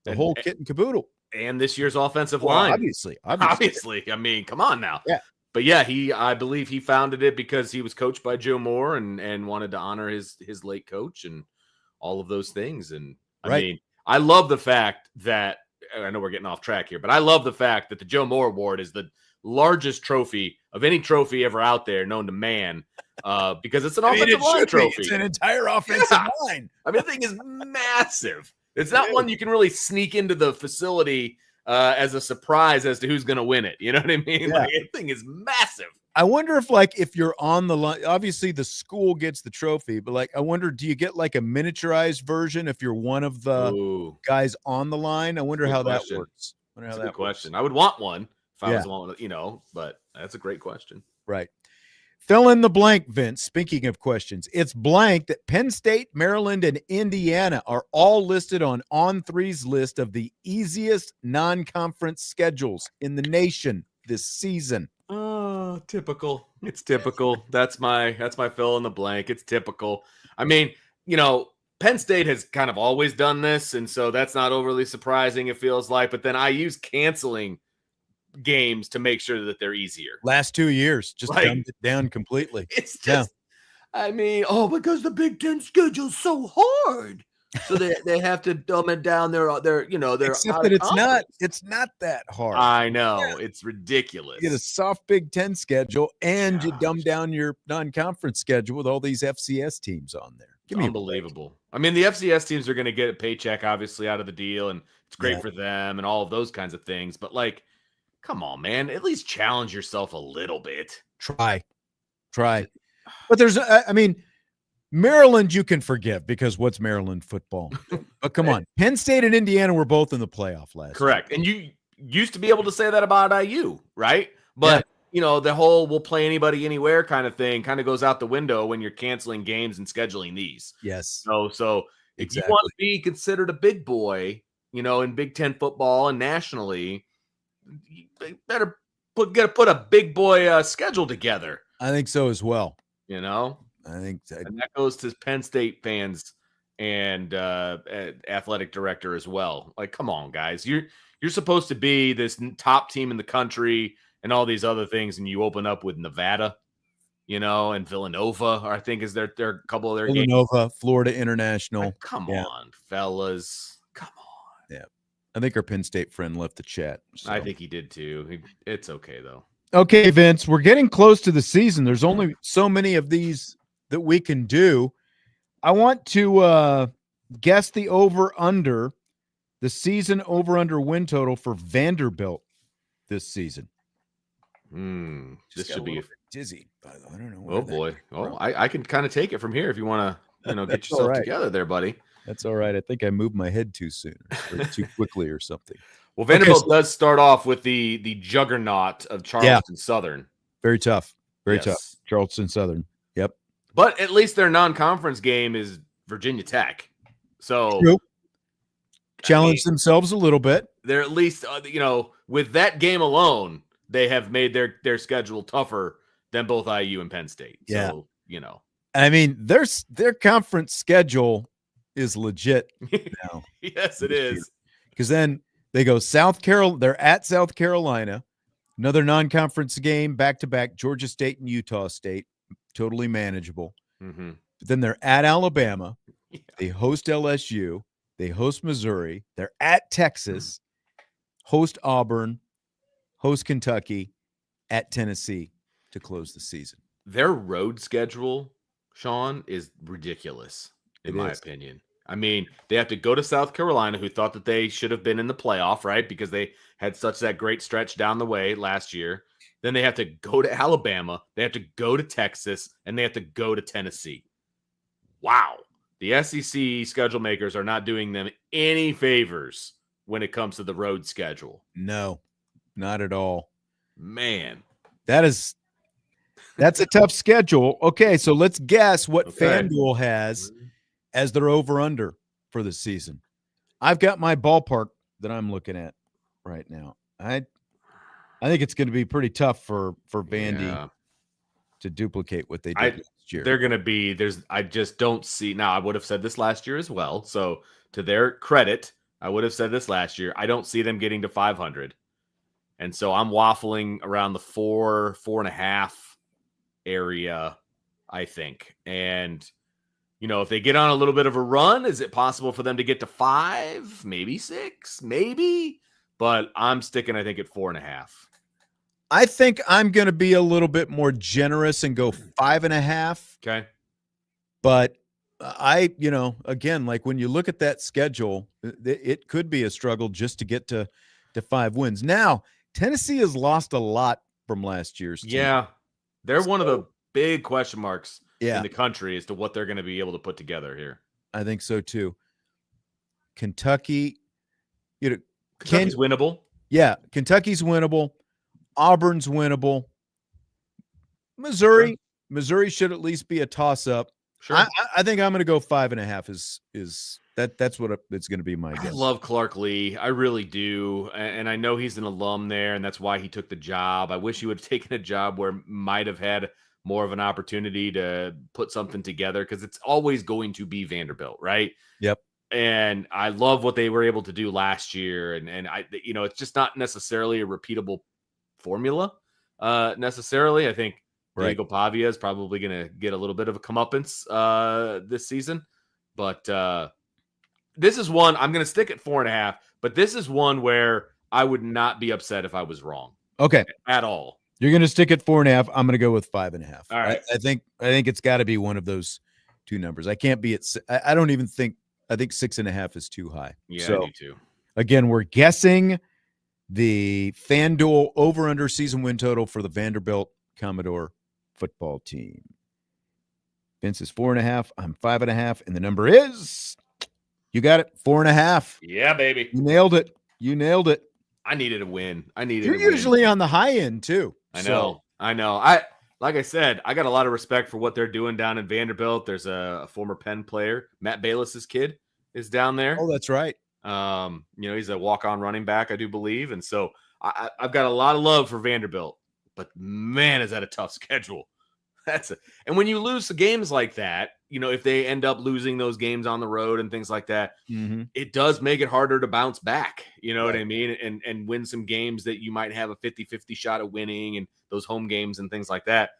[SPEAKER 2] the whole kit and caboodle.
[SPEAKER 3] And this year's offensive line.
[SPEAKER 2] Obviously.
[SPEAKER 3] I mean, come on now.
[SPEAKER 2] Yeah.
[SPEAKER 3] But yeah, I believe he founded it because he was coached by Joe Moore and wanted to honor his late coach and all of those things. And I mean, I love the fact that, I know we're getting off track here, but I love the fact that the Joe Moore Award is the largest trophy of any trophy ever out there known to man, because it's an offensive line trophy.
[SPEAKER 2] It's an entire offensive line.
[SPEAKER 3] I mean, the thing is massive. It's not one you can really sneak into the facility as a surprise as to who's going to win it. You know what I mean?
[SPEAKER 2] Yeah.
[SPEAKER 3] Like, the thing is massive.
[SPEAKER 2] I wonder if you're on the line, obviously the school gets the trophy, but I wonder, do you get like a miniaturized version if you're one of the guys on the line? I wonder how that works.
[SPEAKER 3] That's a good question. I would want one if I was one, but that's a great question.
[SPEAKER 2] Right. Fill in the blank, Vince. Speaking of questions, it's blank that Penn State, Maryland, and Indiana are all listed on On3's list of the easiest non-conference schedules in the nation this season.
[SPEAKER 3] Oh, typical. It's typical. That's my fill in the blank. It's typical. I mean, Penn State has kind of always done this, and so that's not overly surprising, it feels like. But then I use canceling games to make sure that they're easier.
[SPEAKER 2] Last 2 years, just dumbed it down completely.
[SPEAKER 3] It's just, I mean, because the Big Ten schedule's so hard, so they have to dumb it down. They're
[SPEAKER 2] except that it's not that hard.
[SPEAKER 3] I know, it's ridiculous.
[SPEAKER 2] You get a soft Big Ten schedule, and you dumb down your non-conference schedule with all these FCS teams on there.
[SPEAKER 3] Unbelievable. I mean, the FCS teams are going to get a paycheck, obviously, out of the deal, and it's great for them and all of those kinds of things. But come on, man, at least challenge yourself a little bit.
[SPEAKER 2] Try. But there's, Maryland you can forgive because what's Maryland football? But come on, Penn State and Indiana were both in the playoff last year.
[SPEAKER 3] And you used to be able to say that about IU, right? But, the whole we'll play anybody anywhere kind of thing kind of goes out the window when you're canceling games and scheduling these.
[SPEAKER 2] Yes.
[SPEAKER 3] So if you want to be considered a big boy, in Big Ten football and nationally, you better put a big boy schedule together.
[SPEAKER 2] I think so as well.
[SPEAKER 3] I think and that goes to Penn State fans and athletic director as well. Come on, guys, you're supposed to be this top team in the country and all these other things, and you open up with Nevada, and Villanova. I think is their couple of their
[SPEAKER 2] Villanova,
[SPEAKER 3] games.
[SPEAKER 2] Florida International.
[SPEAKER 3] Come on, fellas. Come on.
[SPEAKER 2] Yeah. I think our Penn State friend left the chat. So.
[SPEAKER 3] I think he did too. It's okay, though.
[SPEAKER 2] Okay, Vince, we're getting close to the season. There's only so many of these that we can do. I want to guess the over-under, the season over-under win total for Vanderbilt this season.
[SPEAKER 3] This should be
[SPEAKER 2] dizzy. I don't know.
[SPEAKER 3] Oh, boy. Oh, I can kind of take it from here if you want to get yourself together there, buddy.
[SPEAKER 2] That's all right. I think I moved my head too soon or too quickly or something.
[SPEAKER 3] Well, Vanderbilt does start off with the juggernaut of Charleston Southern.
[SPEAKER 2] Very tough. Very tough. Charleston Southern. Yep.
[SPEAKER 3] But at least their non-conference game is Virginia Tech. So
[SPEAKER 2] challenge themselves a little bit.
[SPEAKER 3] They're at least, with that game alone, they have made their schedule tougher than both IU and Penn State.
[SPEAKER 2] Yeah.
[SPEAKER 3] So,
[SPEAKER 2] I mean, their conference schedule is legit now.
[SPEAKER 3] Yes, it is.
[SPEAKER 2] Because then they go they're at South Carolina, another non-conference game back-to-back, Georgia State and Utah State, totally manageable.
[SPEAKER 3] Mm-hmm.
[SPEAKER 2] But then they're at Alabama. Yeah. They host LSU. They host Missouri. They're at Texas. host Auburn, host Kentucky, at Tennessee to close the season.
[SPEAKER 3] Their road schedule, Sean, is ridiculous, in my opinion. I mean, they have to go to South Carolina, who thought that they should have been in the playoff, right? Because they had such that great stretch down the way last year. Then they have to go to Alabama. They have to go to Texas, and they have to go to Tennessee. Wow. The SEC schedule makers are not doing them any favors when it comes to the road schedule.
[SPEAKER 2] No, not at all.
[SPEAKER 3] Man.
[SPEAKER 2] That's a tough schedule. Okay, so let's guess what FanDuel has as their over-under for the season. I've got my ballpark that I'm looking at right now. I think it's going to be pretty tough for Vandy to duplicate what they did last year.
[SPEAKER 3] They're going to be I just don't see. Now, I would have said this last year as well. So to their credit, I would have said this last year. I don't see them getting to 500. And so I'm waffling around the 4.5 area, I think. And, if they get on a little bit of a run, is it possible for them to get to 5, maybe 6, maybe? But I'm sticking, I think, at 4.5.
[SPEAKER 2] I think I'm going to be a little bit more generous and go 5.5.
[SPEAKER 3] Okay.
[SPEAKER 2] But again, like when you look at that schedule, it could be a struggle just to get to 5 wins. Now, Tennessee has lost a lot from last year's team.
[SPEAKER 3] Yeah. They're one of the big question marks
[SPEAKER 2] in
[SPEAKER 3] the country as to what they're going to be able to put together here.
[SPEAKER 2] I think so too. Kentucky,
[SPEAKER 3] Kentucky's winnable.
[SPEAKER 2] Yeah, Kentucky's winnable. Auburn's winnable. Missouri should at least be a toss-up.
[SPEAKER 3] Sure.
[SPEAKER 2] I think I'm going to go 5.5 is that's what it's going to be my guess.
[SPEAKER 3] I love Clark Lee. I really do. And I know he's an alum there, and that's why he took the job. I wish he would have taken a job where might have had more of an opportunity to put something together, because it's always going to be Vanderbilt, right?
[SPEAKER 2] Yep.
[SPEAKER 3] And I love what they were able to do last year. And I, it's just not necessarily a repeatable formula necessarily. I think Diego Pavia is probably going to get a little bit of a comeuppance this season. But this is one, I'm going to stick at 4.5, but this is one where I would not be upset if I was wrong.
[SPEAKER 2] Okay.
[SPEAKER 3] At all.
[SPEAKER 2] You're going to stick at 4.5. I'm going to go with 5.5.
[SPEAKER 3] All right.
[SPEAKER 2] I think it's got to be one of those two numbers. I can't be at, I don't even think, I think 6.5 is too high.
[SPEAKER 3] Yeah,
[SPEAKER 2] so,
[SPEAKER 3] I do too.
[SPEAKER 2] Again, we're guessing the FanDuel over-under season win total for the Vanderbilt Commodore football team. Vince is 4.5. I'm 5.5. And the number is, you got it, 4.5.
[SPEAKER 3] Yeah, baby.
[SPEAKER 2] You nailed it.
[SPEAKER 3] I needed a win.
[SPEAKER 2] You're usually on the high end too.
[SPEAKER 3] I know. Like I said, I got a lot of respect for what they're doing down in Vanderbilt. There's a former Penn player, Matt Bayless's kid, is down there.
[SPEAKER 2] Oh, that's right.
[SPEAKER 3] He's a walk-on running back, I do believe. And so I've got a lot of love for Vanderbilt, but man, is that a tough schedule. And when you lose games like that, if they end up losing those games on the road and things like that, it does make it harder to bounce back. You know what I mean? And win some games that you might have a 50-50 shot of winning, and those home games and things like that.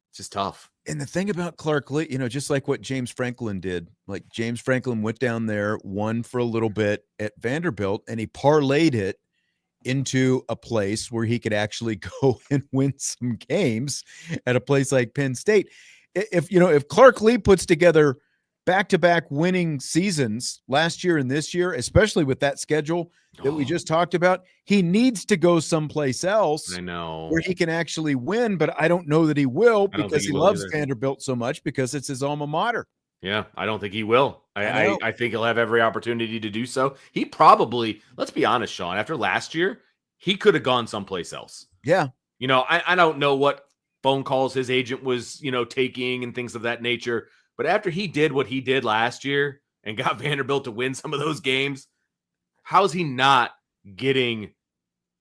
[SPEAKER 3] It's just tough.
[SPEAKER 2] And the thing about Clark Lee, just like what James Franklin did, like James Franklin went down there, won for a little bit at Vanderbilt, and he parlayed it into a place where he could actually go and win some games at a place like Penn State. If Clark Lee puts together back-to-back winning seasons last year and this year, especially with that schedule that we just talked about, he needs to go someplace else.
[SPEAKER 3] I know,
[SPEAKER 2] where he can actually win, but I don't know that he will, because he loves Vanderbilt so much because it's his alma mater.
[SPEAKER 3] Yeah, I don't think he will. I think he'll have every opportunity to do so. He probably, let's be honest, Sean, after last year, he could have gone someplace else.
[SPEAKER 2] Yeah.
[SPEAKER 3] I don't know what phone calls his agent was, taking and things of that nature. But after he did what he did last year and got Vanderbilt to win some of those games, how is he not getting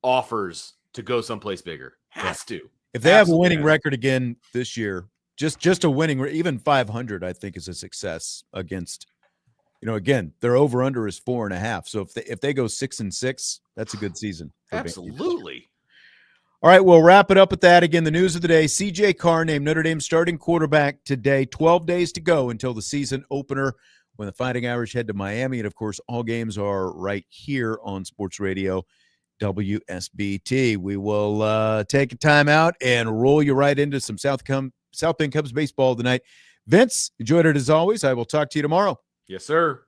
[SPEAKER 3] offers to go someplace bigger? Has to.
[SPEAKER 2] If they have a winning record again this year, just a winning, even 500, I think is a success against, again, their over under is 4.5. So if they go 6-6, that's a good season.
[SPEAKER 3] Absolutely.
[SPEAKER 2] All right, we'll wrap it up with that. Again, the news of the day, C.J. Carr named Notre Dame starting quarterback today. 12 days to go until the season opener when the Fighting Irish head to Miami. And, of course, all games are right here on sportsradio.com. WSBT. We will take a time out and roll you right into some South Bend Cubs baseball tonight. Vince, enjoyed it as always. I will talk to you tomorrow.
[SPEAKER 3] Yes, sir.